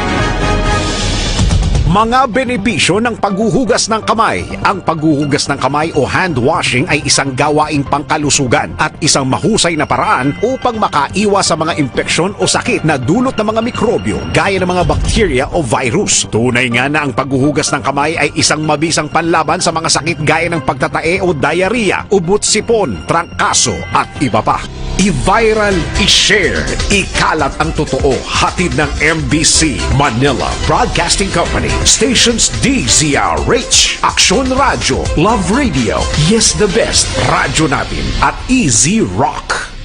Mga benepisyo ng paghuhugas ng kamay. Ang paghuhugas ng kamay o hand washing ay isang gawaing pangkalusugan at isang mahusay na paraan upang makaiwas sa mga impeksyon o sakit na dulot ng mga mikrobyo gaya ng mga bakterya o virus. Tunay nga na ang paghuhugas ng kamay ay isang mabisang panlaban sa mga sakit gaya ng pagtatae o diarrhea, ubot-sipon, trangkaso at iba pa. I-viral, i-share, ikalat ang totoo. Hatid ng MBC Manila Broadcasting Company, stations DZRH, Aksyon Radio, Love Radio, Yes the Best, Radyo Natin at Easy Rock.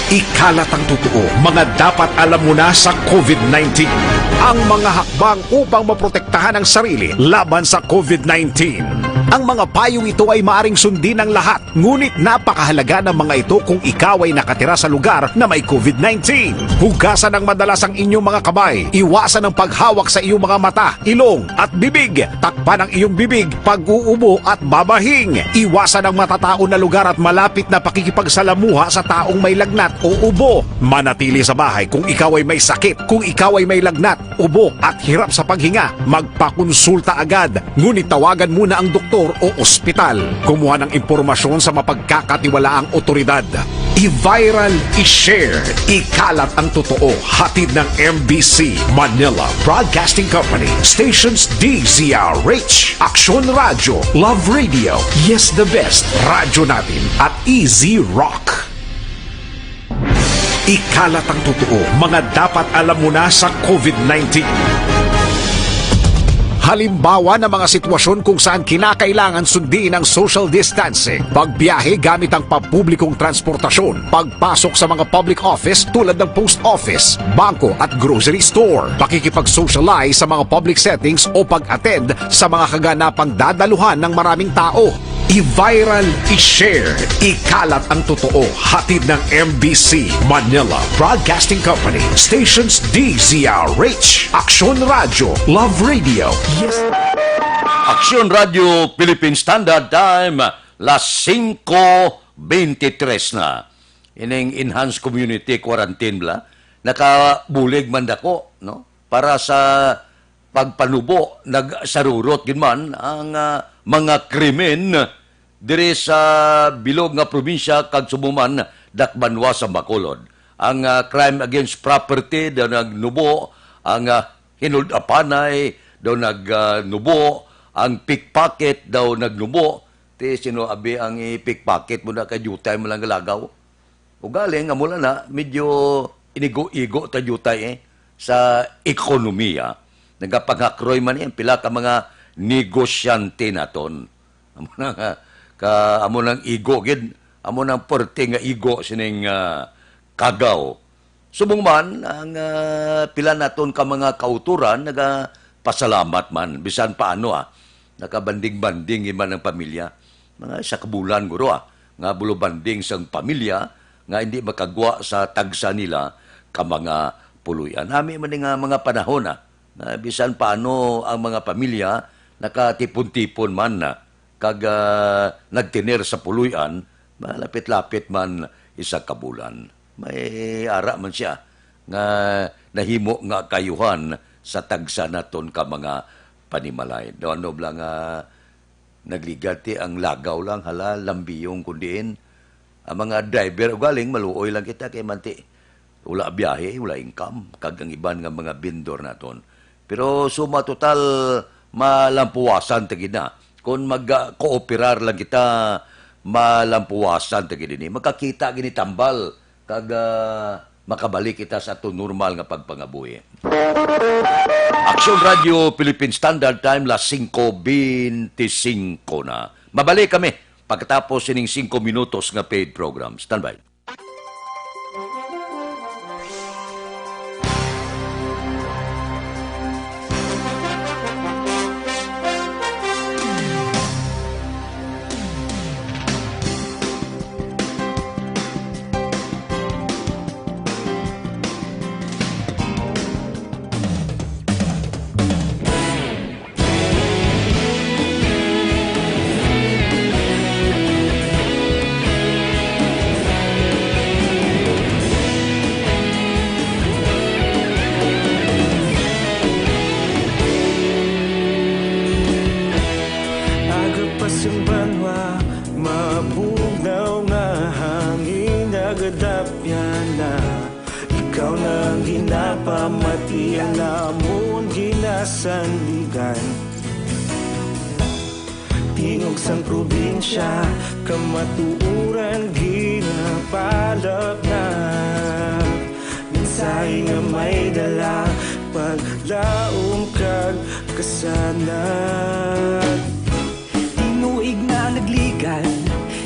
Ikalat ang totoo, mga dapat alam mo na sa COVID-19. Ang mga hakbang upang maprotektahan ang sarili laban sa COVID-19. Ang mga payong ito ay maaring sundin ng lahat, ngunit napakahalaga ng mga ito kung ikaw ay nakatira sa lugar na may COVID-19. Hugasan ng madalas ang inyong mga kamay, iwasan ang paghawak sa iyong mga mata, ilong at bibig, takpan ang iyong bibig pag-uubo at babahing, iwasan ang matatao na lugar at malapit na pakikipagsalamuha sa taong may lagnat o ubo. Manatili sa bahay kung ikaw ay may sakit, kung ikaw ay may lagnat, ubo at hirap sa paghinga, magpakonsulta agad, ngunit tawagan muna ang doktor o ospital. Kumuha ng impormasyon sa mapagkakatiwalaang otoridad. I-viral, i-share, ikalat ang totoo. Hatid ng MBC Manila Broadcasting Company, stations DZRH, Aksyon Radio, Love Radio, Yes the Best, Radyo Natin at Easy Rock. Ikalat ang totoo, mga dapat alam mo na sa COVID-19. Halimbawa ng mga sitwasyon kung saan kinakailangan sundin ang social distancing, pagbiyahe gamit ang pampublikong transportasyon, pagpasok sa mga public office tulad ng post office, bangko at grocery store, pakikipag-socialize sa mga public settings o pag-attend sa mga kaganapang dadaluhan ng maraming tao. I-viral, i-share, ikalat ang totoo. Hatid ng MBC Manila Broadcasting Company, stations DZRH, Aksyon Radio, Love Radio, Yes. Aksyon Radio Philippine Standard Time, las 5:23 na. Ining enhanced community quarantine bla, nakabulig man dako, no? Para sa pagpanubo nagsarurot gid man ang mga krimen diri sa bilog nga probinsya kag sumuman dakbanwa sa Bacolod. Ang crime against property daw nagnubo, ang hinuldapanay daw nagnubo, ang pickpocket daw nagnubo. Ti sino abi ang i-pickpocket mo na kay jutay mo lang galagaw. O galing amula na medyo inigo-igo ta jutay sa ekonomiya. Nagapangakroy man yan, pila ka mga negosyante naton. Amo nang igo gid, amo nang porte nga igo sining kagaw. Subong man ang pila naton ka mga kauturan nagapasalamat man bisan paano nakabanding-banding man ang pamilya. Mga sa kabulan guro nga bulubanding sang pamilya nga hindi makagwa sa tagsa nila ka mga puluyan. Nami man nga mga panahon na bisan paano ang mga pamilya nakatipon-tipon man kag nagtiner sa puluyan, malapit-lapit man isa kabulan. May ara man siya nga nahimo nga kayuhan sa tagsa naton ka mga panimalay. Ano lang nagligati ang lagaw lang hala lambiyong kundiin. Ang mga driver galing maluoy lang kita kay manti wala biyahe, wala income kag ang iban nga mga vendor naton. Pero suma total malampuwasan ta gina. Kung mag-kooperar lang kita malampuwasan ta gini. Makakita gini tambal kag makabalik kita sa ato normal nga pagpangabuhi. Action Radio Philippine Standard Time las 5:25 na. Mabalik kami pagkatapos sining 5 minutos nga paid program. Standby. Tingog sang probinsya, kamatuuran ginapalap na. Minsay nga may dala, paglaom kag kasanag. Tinuig na nagligan,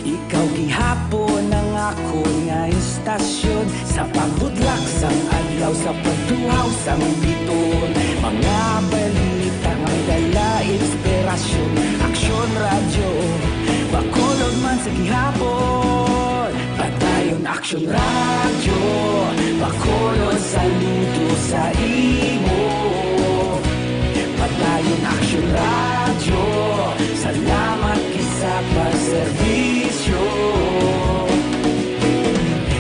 ikaw gihapon ang ako nga istasyon. Sa paghudlak sang adlaw, sa pagtuhaw sang biton. Mga balita nga may dala inspirasyon. Aksyon radyo, Bacolod man sa gihapon. Padayon Aksyon radyo, Bacolod saludo sa imo. Padayon Aksyon radyo, salamat kisa pagserbisyo.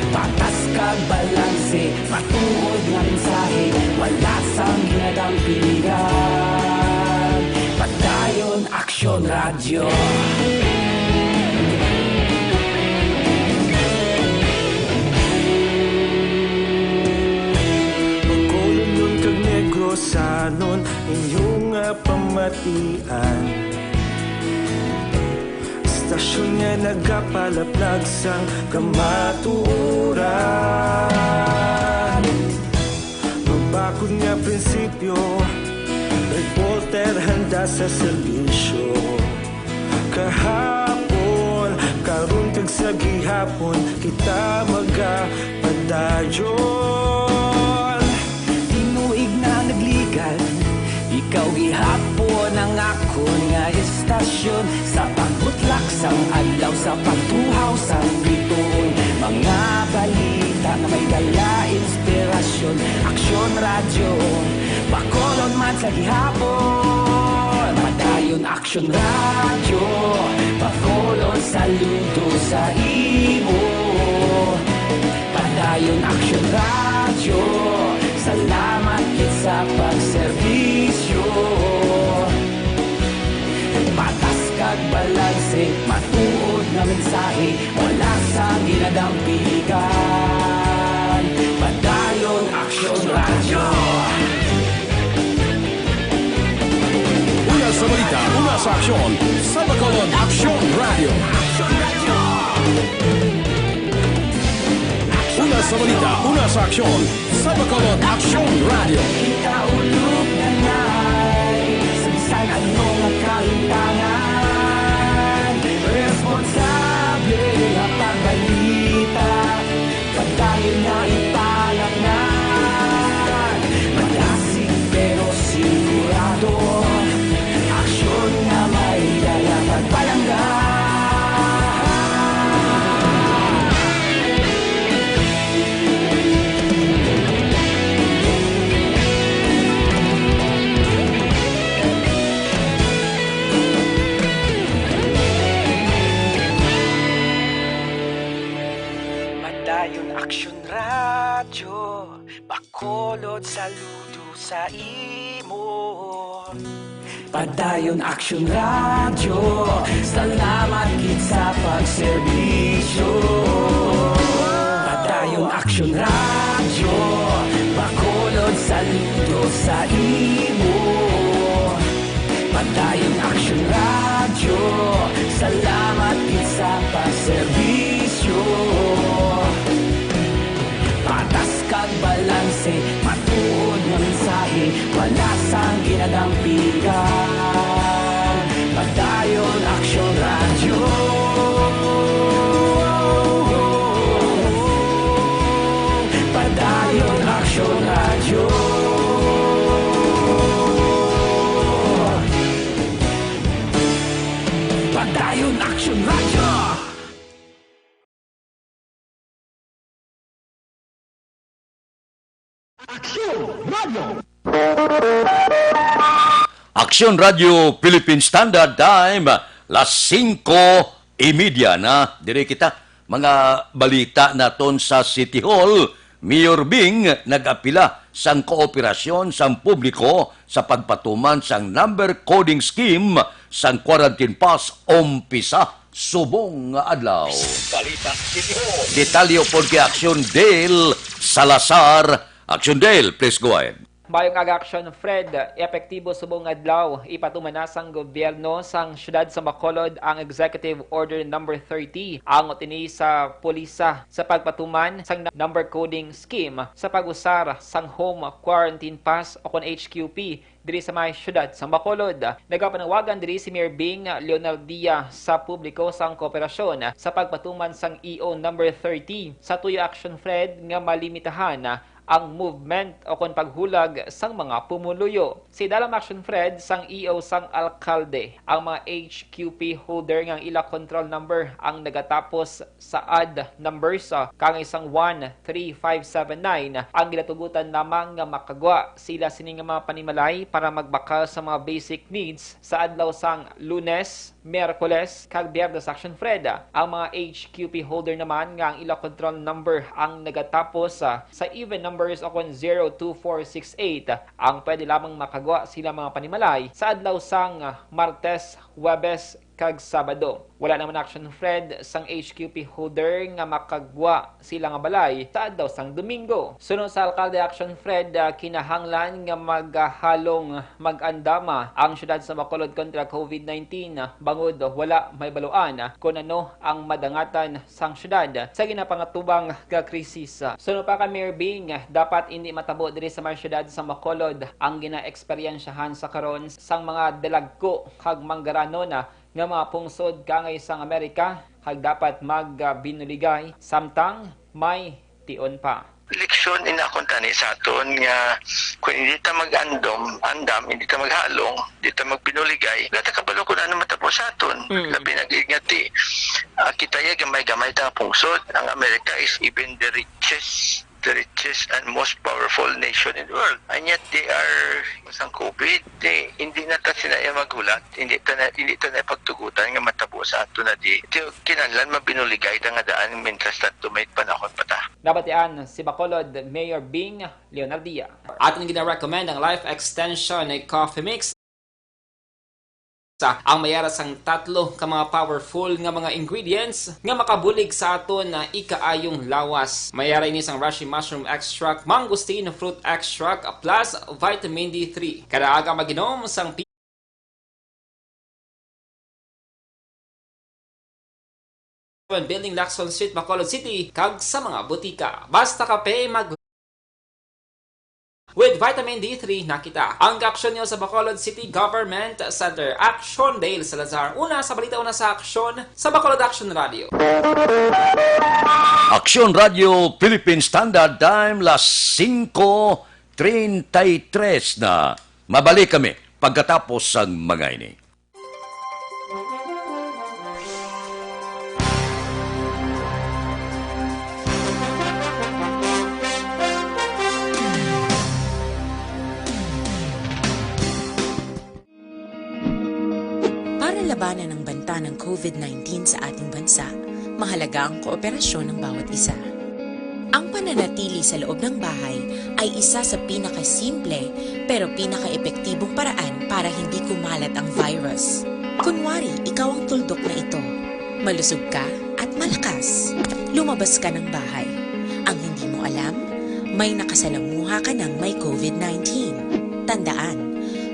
Patas kag balanse, matuod nga mensahe, wala sang ginadang pilihan. Padayon Aksyon radyo. Bacolod nun kag Negrosanon, inyong pamatian. Stasyon nga nagapalaplag sang kamatuuran. Magbakod nga prinsipyo, reporter handa sa serbisyo. Kahapon, karon kag sa gihapon, kita magapadayon. Tinuig na nagligan, ikaw gihapon ang ako nga istasyon. Sa pagbutlak sang adlaw, sa pagtuhaw sang biton. Mga balita na may dala inspirasyon. Aksyon radyo, Bacolod man sa gihapon. Padayon Aksyon radyo, Bacolod saludo sa imo. Padayon Aksyon radyo, salamat kit sa pagserbisyo. na mensahe, wala sa ginadampigan. Padayon Aksyon Radyo. Una sa balita, una sa aksyon. Sa Bacolod, Aksyon Radio. Una sa balita, una sa aksyon. Sa Bacolod, Aksyon Radio. Ikaulog na na'y sa bisan anong kahintangan. Responsable na pagbalita, pagdayon na ipalangan. Malasig pero sigurado, aksyon na may dalang pagpalanggan. Padayon Aksyon Radyo, Bacolod saludo sa imo. Padayon Aksyon Radyo, salamat gid sa pagserbisyo. Padayon Aksyon Radyo, Bacolod saludo sa imo. Padayon Aksyon Radyo, salamat gid sa pagserbisyo. Patas kag balanse, matuod nga mensahe, wala sang ginadampigan. Padayon Aksyon Radyo. Padayon Aksyon Radyo. Padayon Aksyon Radyo. Aksyon Radio Philippine Standard Time, las 5:30 na. Dire kita, mga balita naton sa City Hall. Mayor Bing nag-apila sang kooperasyon sang publiko sa pagpatuman sang number coding scheme sang quarantine pass umpisa subong nga adlaw. Balita City Hall. Detalyo po kay Aksyon Dale Salazar. Aksyon Dale, please go ahead. Bayong ag-aksyon, Fred, epektibo subong adlaw, ipatumanas ang gobyerno sang syudad sa Bacolod ang Executive Order number 30 ang otini sa pulisa sa pagpatuman sang number coding scheme sa pag-usar sang home quarantine pass o kon HQP diri sa may syudad sa Bacolod. Nagapanawagan diri si Mayor Bing Leonardia sa publiko sang kooperasyon sa pagpatuman sang EO number 30 sa tuyo action, Fred, nga malimitahan ang movement o kon paghulag sang mga pumuluyo. Si Dalam Action, Fred, sang EO sang alkalde, ang mga HQP holder ng ila control number ang nagatapos sa ad numbers kang isang 13579 ang ginatugutan lamang nga makagwa sila sining mga panimalay para magbakal sa mga basic needs sa adlaw sang Lunes, Miyerkules kag Biyernes, Action, Fred. Ang mga HQP holder naman nga ang ila control number ang nagatapos sa even numbers o kon 02468 ang pwede lamang makagwa sila mga panimalay sa adlaw sang Martes, Huwebes kag Sabado. Wala naman, Action, Fred, sang HQP holder nga makagwa sila nga balay sa adlaw sang Domingo. Sunod sa alkalde, Action, Fred, kinahanglan nga maghalong mag-andama ang syudad sa Bacolod kontra COVID-19 bangod wala may baluan kung ano ang madangatan sang syudad sa ginapangatubang nga krisis. Sunod pa ka, Mayor Bing, dapat hindi matabo diri sa mga syudad sa Bacolod ang gina-eksperyensyahan sa karon sang mga delagko kag manggarano na nga mga pungsod kangay sang Amerika kag dapat magbinuligay samtang may tion pa. Leksyon inakontani sa aton nga kung hindi ta andam, hindi ta maghalong, hindi ta magbinuligay, gata kabalo kung ano matapos sa aton. Labi nag-ingati. Kita ya gamay-gamay ta pungsod. Ang Amerika is even the richest and most powerful nation in the world. And yet they are sang COVID, hindi na ta sinaya maghulat, hindi ta na pagtugutan nga matabo sa ato na di. Kinahanglan mabinuligay ta nga daan mientras tato may panahon pa ta. Nabatian si Bacolod Mayor Bing Leonardia. Ating gina-recommend ang life extension ay Coffee Mix ang mayara sang tatlo ka mga powerful nga mga ingredients nga makabulig sa aton na ikaayong lawas. Mayara ini sang reishi mushroom extract, mangosteen fruit extract plus vitamin D3. Kada aga maginom sang Building Lacson Street, Bacolod City, kag sa mga butika. Basta kape with vitamin D3 na kita. Ang aksyon nyo sa Bacolod City Government Center. Action Dale Salazar. Una sa balita, una sa aksyon sa Bacolod Action Radio. Aksyon Radio Philippine Standard Time, las 5:33 na. Mabalik kami pagkatapos ang mga ini. Para labanan ang banta ng COVID-19 sa ating bansa, mahalaga ang kooperasyon ng bawat isa. Ang pananatili sa loob ng bahay ay isa sa pinakasimple pero pinaka-epektibong paraan para hindi kumalat ang virus. Kunwari, ikaw ang tuldok na ito. Malusog ka at malakas. Lumabas ka ng bahay. Ang hindi mo alam, may nakasalamuha ka ng may COVID-19. Tandaan,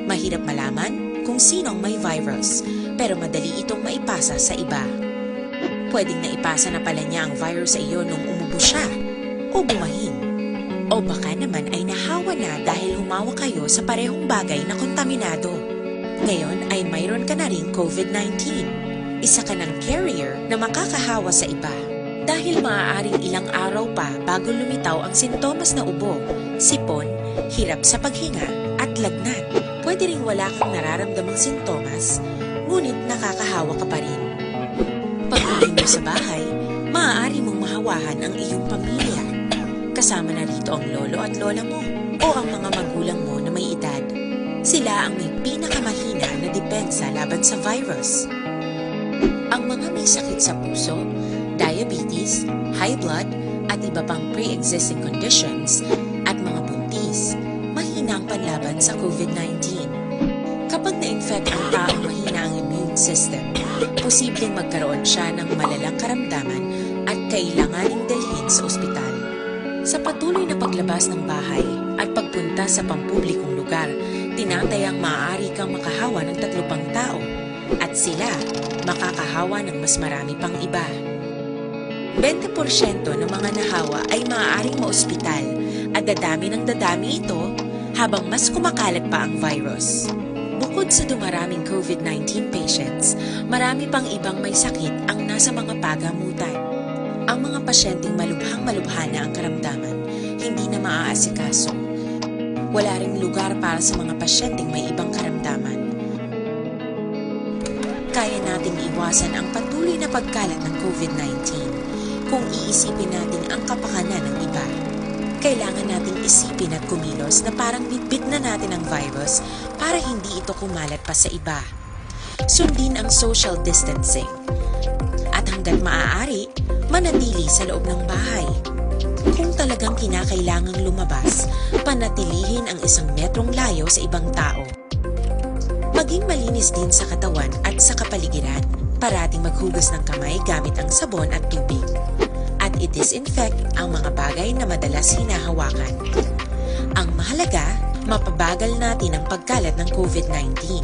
mahirap malaman kung sino ang may virus, pero madali itong maipasa sa iba. Pwedeng naipasa na pala niya ang virus sa iyo nung umubo siya o bumahin. O baka naman ay nahawa na dahil humawa kayo sa parehong bagay na kontaminado. Ngayon ay mayroon ka na ring COVID-19. Isa ka ng carrier na makakahawa sa iba. Dahil maaaring ilang araw pa bago lumitaw ang sintomas na ubo, sipon, hirap sa paghinga at lagnat. Pwede ring wala kang nararamdamang sintomas, ngunit nakakahawa ka pa rin. Pag-uwi mo sa bahay, maaari mong mahawahan ang iyong pamilya. Kasama na rito ang lolo at lola mo o ang mga magulang mo na may edad. Sila ang may pinakamahina na depensa laban sa virus. Ang mga may sakit sa puso, diabetes, high blood, at iba pang pre-existing conditions at mga buntis, mahina ang panlaban sa COVID-19. Kapag na-infect ang taong mahina ang immune system, posibleng magkaroon siya ng malalang karamdaman at kailanganing dalhin sa ospital. Sa patuloy na paglabas ng bahay at pagpunta sa pampublikong lugar, tinatayang maaari kang makahawa ng 3 pang tao at sila makakahawa ng mas marami pang iba. 20% ng mga nahawa ay maaaring maospital at dadami ng dadami ito habang mas kumakalat pa ang virus. Bukod sa dumaraming COVID-19 patients, marami pang ibang may sakit ang nasa mga pagamutan. Ang mga pasyenteng malubhang-malubha na ang karamdaman, hindi na maaasikaso. Wala ring lugar para sa mga pasyenteng may ibang karamdaman. Kaya nating iwasan ang patuloy na pagkalat ng COVID-19 kung iisipin natin ang kapakanan ng iba. Kailangan nating isipin at kumilos na parang bitbit na natin ang virus para hindi ito kumalat pa sa iba. Sundin ang social distancing. At hanggat maaari, manatili sa loob ng bahay. Kung talagang kinakailangang lumabas, panatilihin ang 1 metrong layo sa ibang tao. Maging malinis din sa katawan at sa kapaligiran. Parating maghugas ng kamay gamit ang sabon at tubig. At i-disinfect ang mga bagay na madalas hinahawakan. Ang mahalaga, mapabagal natin ang pagkalat ng COVID-19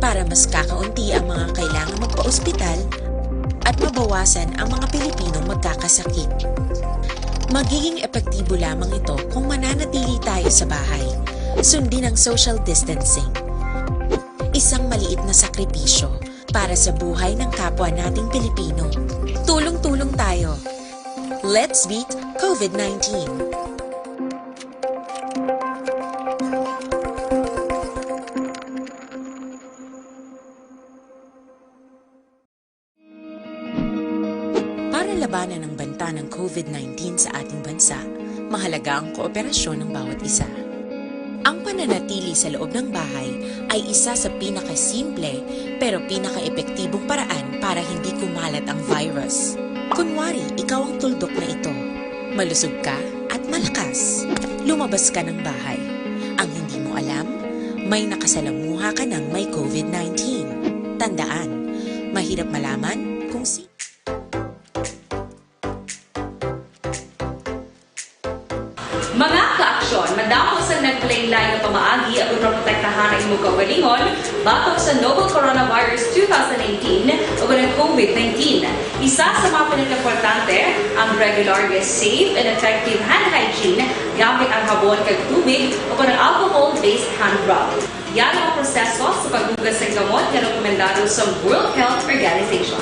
para mas kakaunti ang mga kailangang magpa-ospital at mabawasan ang mga Pilipinong magkakasakit. Magiging epektibo lamang ito kung mananatili tayo sa bahay. Sundin ang social distancing. Isang maliit na sakripisyo para sa buhay ng kapwa nating Pilipino. Tulong-tulong tayo. Let's beat COVID-19. Para labanan ang banta ng COVID-19 sa ating bansa, mahalaga ang kooperasyon ng bawat isa. Ang pananatili sa loob ng bahay ay isa sa pinakasimple pero pinaka-epektibong paraan para hindi kumalat ang virus. Kunwari, ikaw ang tuldok na ito. Malusog ka at malakas. Lumabas ka ng bahay. Ang hindi mo alam, may nakasalamuha ka ng may COVID-19. Tandaan, mahirap malaman kung sino. Mga kaaksyon, madamo sa nagpalain-lain na pamaagi at protektahan ang imong kaugalingon batok sa novel coronavirus 2018 o ng COVID-19. Isa sa mga pinaka-importante ang regular, safe, and effective hand hygiene gamit ang habon kag tubig o ng alcohol-based hand rub. Yan ang proseso sa paghugas ng gamot na rekomendado sa World Health Organization.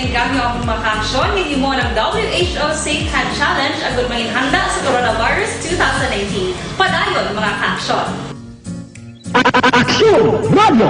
Gamit ang makaksyon ng mo ng WHO Safe Hand Challenge agad may handa sa coronavirus 2019. Padayon mga kaaksyon. Aksyon! Radio!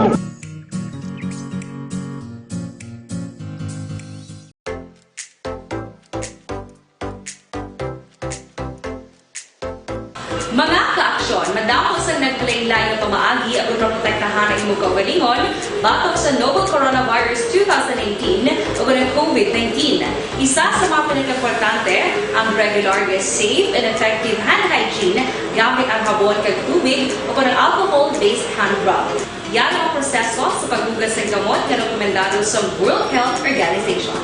Mga kaaksyon, madamo sa nagpalain-lain na pamaagi at protektahan ang imong kaugalingon batok sa novel coronavirus 2018 o ng COVID-19. Isa sa mga pinaka-importante ang regular, safe, and effective hand hygiene gamit ang habon kag tubig o ng alcohol-based hand rub. Yan ang proseso sa paghugas ng gamot na rekomendado sa World Health Organization.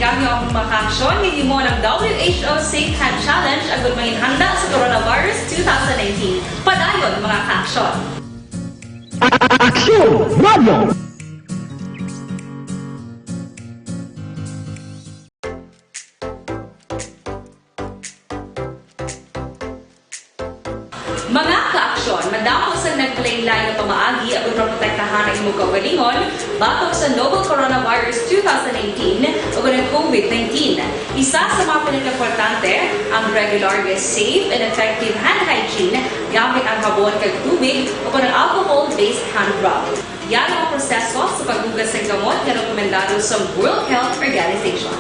Gamit ang makaksyon ng mo ng WHO Safe Hand Challenge agad may handa sa coronavirus 2019. Padayon mga kaaksyon. Aksyon! Radio! Mga kaaksyon, madamo sa nagpalain-lain na pamaagi at protektahan ang imong kaugalingon batok sa novel coronavirus 2018 o ng COVID-19. Isa sa mga pinaka-importante ang regular, safe, and effective hand hygiene gamit ang habon kag tubig o ng alcohol-based hand rub. Yan ang proseso sa paghugas ng gamot na rekomendado sa World Health Organization.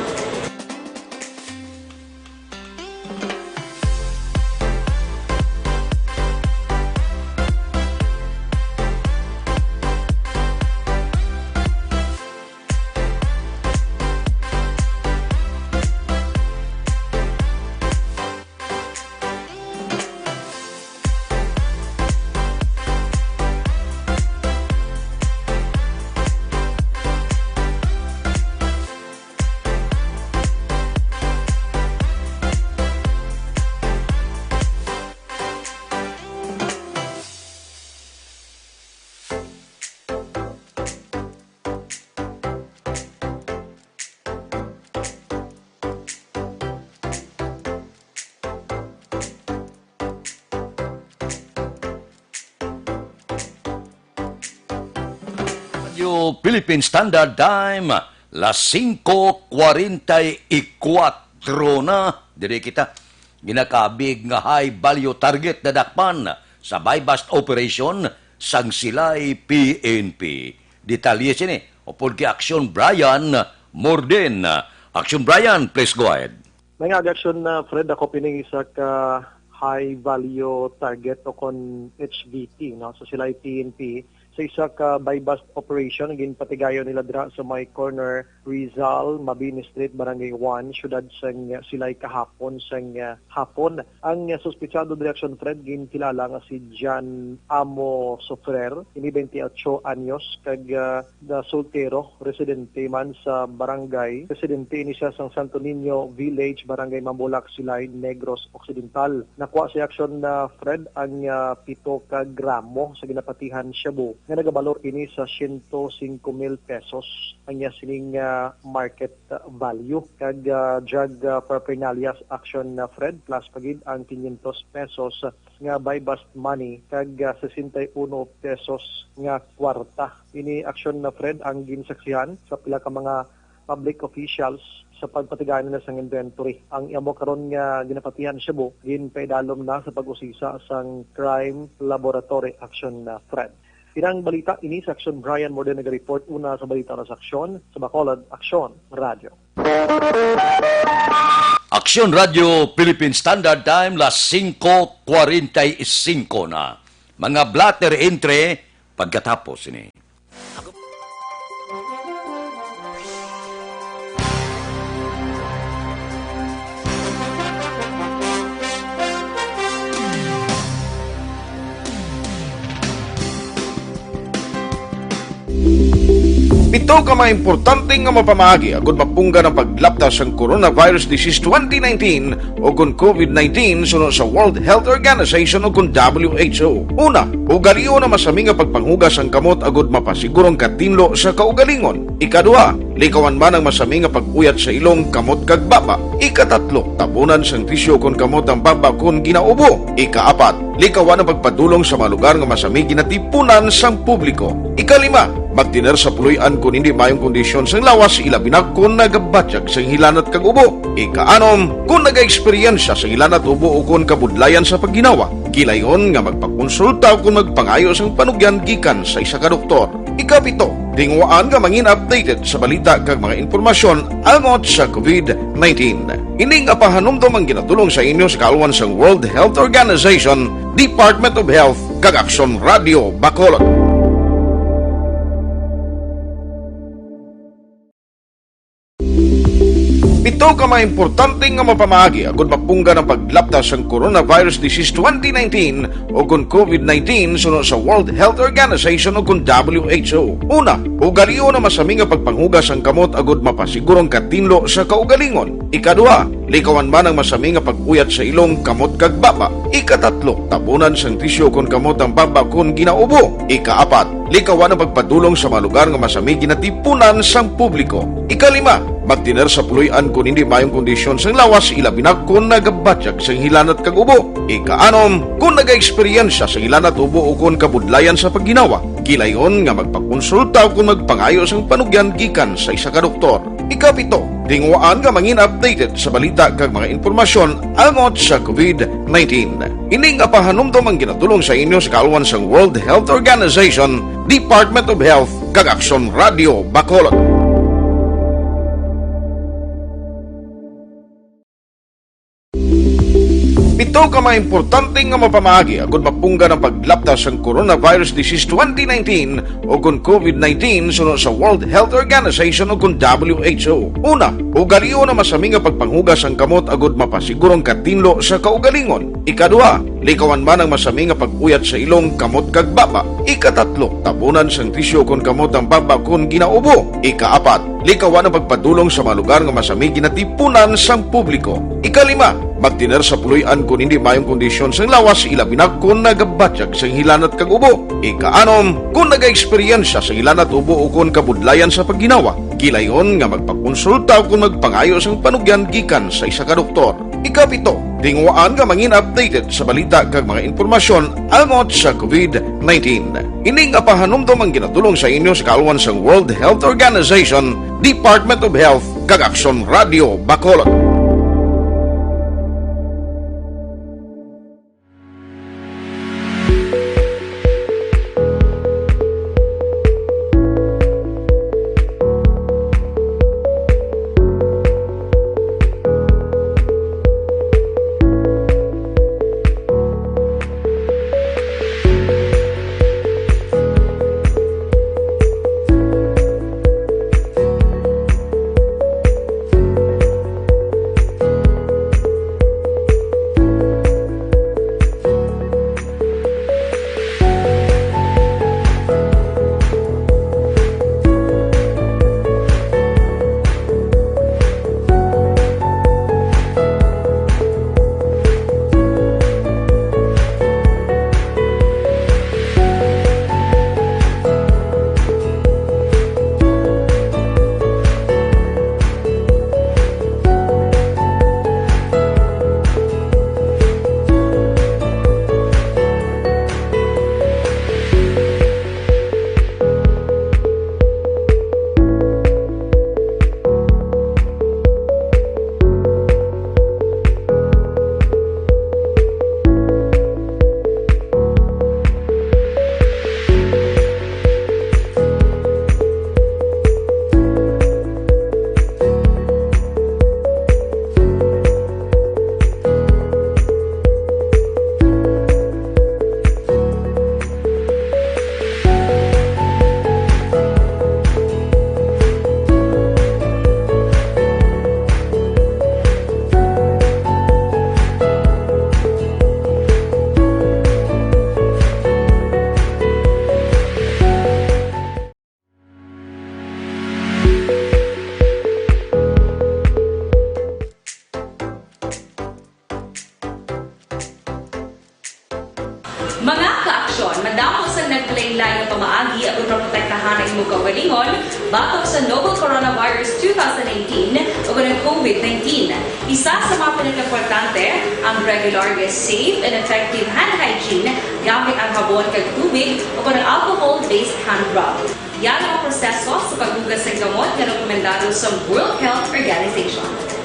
Radio Philippine Standard Time, las 5:44 na. Diri kita ginakabig nga high value target na dakpan sa buy-bust operation sang silay PNP. Detalye sini upod kay Action Brian Morden. Action Brian, please go ahead. May nga action na Fred, ako pining isa ka high value target o kon HVT, no? So sila ay PNP sa isa ka buy-bust operation ginpatigayon nila dira sa may corner Rizal, Mabini Street, Barangay 1, syudad sang silay kahapon sang hapon. Ang suspitsado direksyon Fred ginkilala nga si John Amo Sofrer, ini 28 anyos, kag soltero, residente man sa barangay. Residente ini siya sang Santo Niño Village, Barangay Mambulak, Silay, Negros Occidental. Nakuha si action na Fred ang 7 ka gramo sa ginapatihan Shabu nga nagabalor ini sa 105,000 pesos ang sining market value. Kag drug paraphernalia action na Fred plus pagid ang 500 pesos nga buy-bust money kag 61 pesos nga kwarta. Ini action na Fred ang ginsaksihan sa pila ka mga public officials sa pagpatigayon nila sang inventory. Ang amo karon nga ginapatihan Shabu ginpaidalom na sa pag-usisa sang crime laboratory action na Fred. Pinang balita ini sa Action Brian Morden nag-report una sa balita na sa Aksyon sa Bacolod, Aksyon Radio. Action Radio Philippine Standard Time, las 5:45 na. Mga blatter entry pagkatapos ini. Ito ka mga importante nga mapamagi agud mapungga ng paglaptas ang Coronavirus Disease 2019 o kung COVID-19 sunod sa World Health Organization o kung WHO. Una, ugalion na masami nga pagpanghugas ang kamot agud mapasigurong katinlo sa kaugalingon. Ikadua, likawan man ang masami nga pag-uyat sa ilong kamot kag baba. Ikatatlo, tabunan sang tisyo kon kamot ang baba kon ginaubo. Ikaapat, likawan ang pagpadulong sa mga lugar nga masami ginatipunan sang publiko. Ikalima, magtiner sa puluyan kung hindi mayong kondisyon sang lawas ilabi na kung nagabatyag sang hilanat kag ubo. Ikaanom, kung naga-eksperyensya sa hilanat ubo o kung kabudlayan sa pagginawa. Kilayon nga magpakonsulta kung magpangayo sang panugyan gikan sa isa ka doktor. Ikapito, dingwaan nga mangin updated sa balita kag mga informasyon angot sa COVID-19. Ini nga pahanumdom ang ginatulong sa inyo sa kalwan sang World Health Organization, Department of Health kag Action Radio Bacolod. Ito ka mga importante nga mapamagi agud mapungga ng paglaptas ang Coronavirus Disease 2019 o kung COVID-19 sunod sa World Health Organization o kung WHO. Una, ugalion na masami nga pagpanghugas ang kamot agud mapasigurong katinlo sa kaugalingon. Ikadua, likawan man ang masami nga pag-uyat sa ilong kamot kag baba. Ikatatlo, tabunan sang tisyo kon kamot ang baba kon ginaubo. Ikaapat, likawan ang pagpadulong sa mga lugar nga masami ginatipunan sang publiko. Ikalima, magtiner sa puluyan kung hindi mayong kondisyon sang lawas ilabi na kung nagabatyag sang hilanat kag ubo. Ikaanom, kung naga-eksperyensya sa hilanat ubo o kung kabudlayan sa pagginawa. Kilayon nga magpakonsulta kung magpangayo sang panugyan gikan sa isa ka doktor. Ikapito, dingwaan nga mangin updated sa balita kag mga informasyon angot sa COVID-19. Ini nga pahanumdom ang ginatulong sa inyo sa kalwan sang World Health Organization, Department of Health kag Action Radio Bacolod. Ito ka mga importante nga mapamagi agud mapungga ng paglaptas ang Coronavirus Disease 2019 o kung COVID-19 sunod sa World Health Organization o kung WHO. Una, ugalion na masami nga pagpanghugas ang kamot agud mapasigurong katinlo sa kaugalingon. Ikadua, likawan man ang masami nga pag-uyat sa ilong kamot kag baba. Ikatatlo, tabunan sang tisyo kon kamot ang baba kon ginaubo. Ikaapat, likawan ang pagpadulong sa mga lugar nga masami ginatipunan sang publiko. Ikalima, magtiner sa puluyan kung hindi mayong kondisyon sang lawas ilabi na kung nagabatyag sang hilanat kag ubo. Ikaanom, kung naga-eksperyensya sa hilanat ubo o kung kabudlayan sa pagginawa. Kilayon nga magpakonsulta kung magpangayo sang panugyan gikan sa isa ka doktor. Ikapito, tingwaan ka mangin updated sa balita kag mga informasyon angot sa COVID-19. Ining apahanumdom ang ginatulong sa inyo sa kaalwan sa World Health Organization, Department of Health, kag Aksyon Radio Bacolod. Mga ka-aksyon, madamo sa naglaylay ng pamaagi at protektahan ang imong kaugalingon batok sa novel coronavirus 2018 o ng COVID-19. Isa sa mga pinaka-importante ang regular, safe, and effective hand hygiene gamit ang habon kag tubig o ng alcohol-based hand rub. Yan ang proseso sa paghugas ng gamot na rekomendado sa World Health Organization.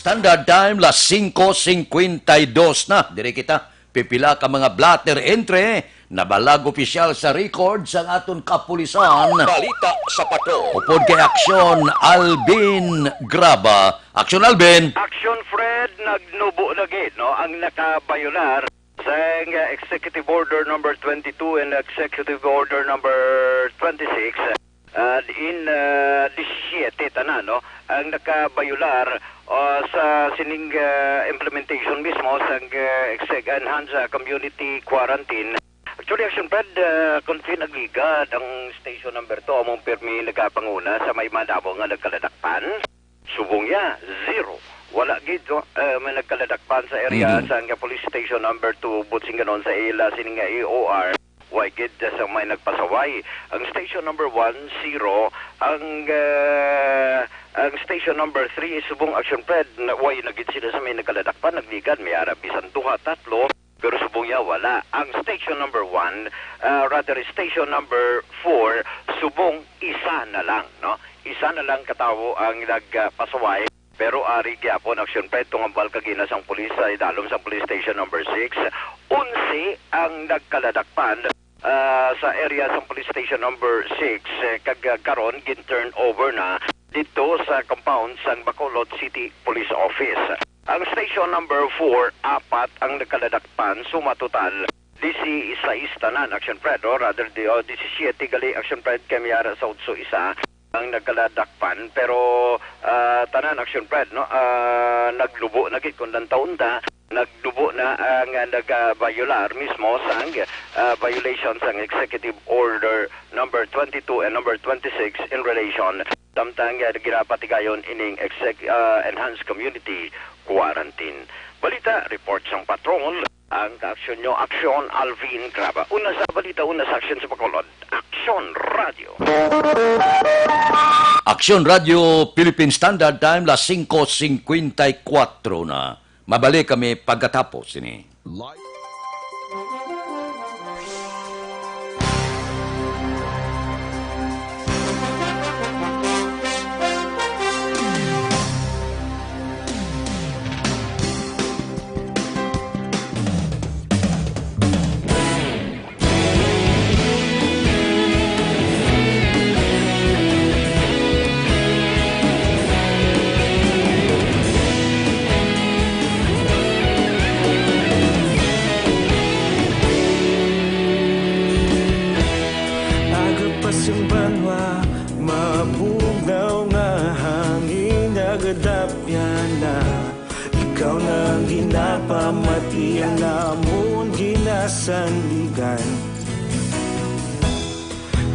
Standard time, las 5:52 na. Dire kita, pipila ka mga blatter entry na balag opisyal sa record sa aton kapulisan. Balita sa pato. Upod kay Aksyon Alvin Graba. Aksyon Alvin. Action Fred, nagnubo na gid, no? Ang nakabayular sa Executive Order number 22 and Executive Order number 26 in 17 tanan, no? Ang nakabayular sa sining implementation mismo sa enhanced community quarantine. Actually, Action Fred, kung pinagligad ang station number 2 among permi nagapanguna sa may madamo nga nagkaladakpan, subong ya, 0. Wala gito, may nagkaladakpan sa area sa police station number 2, butsing ganon sa ila sining AOR. Why gid sa may nagpasaway. Ang station number 1, 0. Ang station number 3 is subong Action Fred. Why nagit sila sa may nagkaladakpan, nagligad, may arabisan 2, 3. Pero subong ya wala. Ang station number 1, rather station number 4, subong isa na lang, no? Isa na lang katawo ang nagpasaway. Pero ari gyapon Action Fred tungambal kagina sang pulis sa idalom sa police station number 6. 11 ang nagkaladakpan sa area sa police station number 6 karon gin-turn over na dito sa compound sa Bacolod City Police Office. Ang station number 4, 4 ang nagkaladakpan, suma total 16 tanan Action Fred, or rather 17 gali Action Fred kamiyara sa utso isa ang nagkaladakpan, pero tanan Action Fred, no? Naglubo na gid kun taon ta, naglubo na ang nagbayular mismo sa violation sa Executive Order number number 22 and number 26 in relation samtang ginapatigayon ining enhanced community quarantine. Balita, report sang patrol, ang kaaksyon nyo, Aksyon Alvin Graba. Una sa balita, una sa aksyon sa Bacolod, Aksyon Radio. Aksyon Radio Philippine Standard Time, las 5:54 na. Mabalik kami pagkatapos ini. Ikaw nang ginapamati ang namon ginasanligan.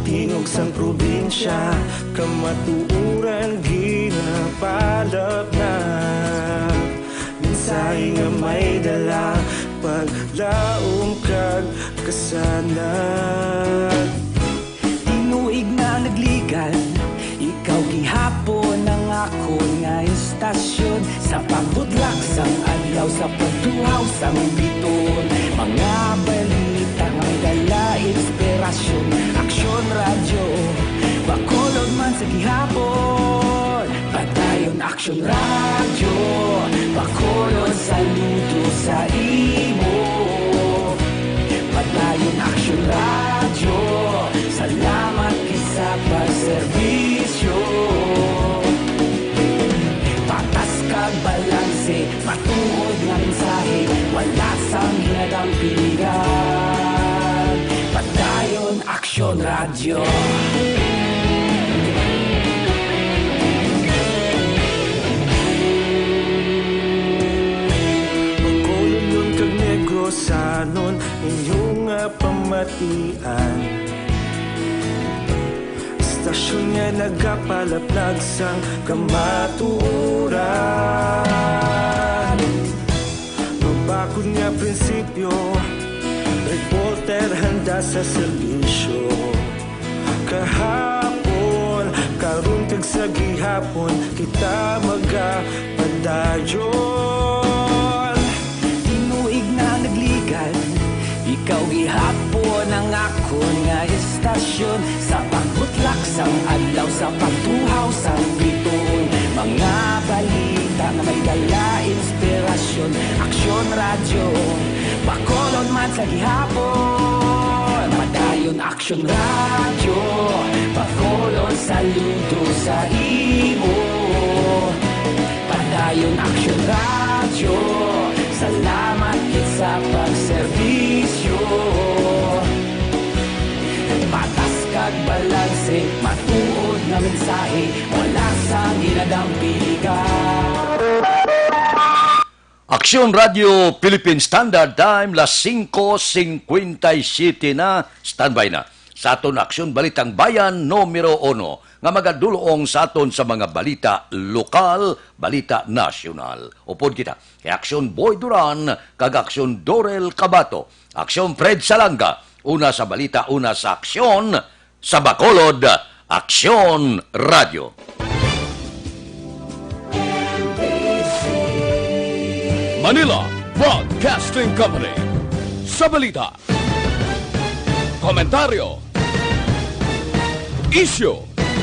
Tinog sang probinsya, kamatuuran ginapalap na. Minsay nga may dala, paglaom kag kasanag. Tinuig na nagligan, ikaw gihapon ang ako nga istasyon. Sa pagbudlak sang adlaw, sa pagtuhaw sang biton. Mga balita nga may dala inspirasyon. Aksyon Radio, Bacolod man sa gihapon. Padayon Aksyon Radio, Bacolod saludo sa imo. Padayon Aksyon Radio, salamat kisa pagserbisyo. Patas kag balanse, matuod nga mensahe, wala sang hinadang pilihan. Padayon Aksyon Radio. Bacolod nun kag Negrosanon, inyong pamatian. Stasyon nga nagapalaplag sang kamatuuran. Mabakod nga prinsipyo, reporter handa sa serbisyo. Kahapon, karun kag sa gihapon, kita magapadayon. Tinuig na nagligan, ikaw gihapon ang ako nga istasyon. Sa pagbutlak sang adlaw, sa pagtuhaw sang biton. Mga balita na may dala inspirasyon. Aksyon Radio, Bacolod man sa gihapon. Padayon Aksyon Radio, Bacolod saludo sa imo. Padayon Aksyon Radio, salamat kit sa pagserbisyo. Patas kag balanse, matuod nga mensahe, wala sang hinadang piligan. Aksyon Radio Philippine Standard Time, las 5:57 na. Standby na sa aton Aksyon Balitang Bayan numero 1 nga magadulong sa aton sa mga balita lokal, balita nasyonal. Upod kita kay Aksyon Boy Duran kag Aksyon Dorel Cabato, Aksyon Fred Salanga, una sa balita, una sa aksyon sa Bacolod, Aksyon Radio. Manila Broadcasting Company. Sa balita, komentaryo, issue,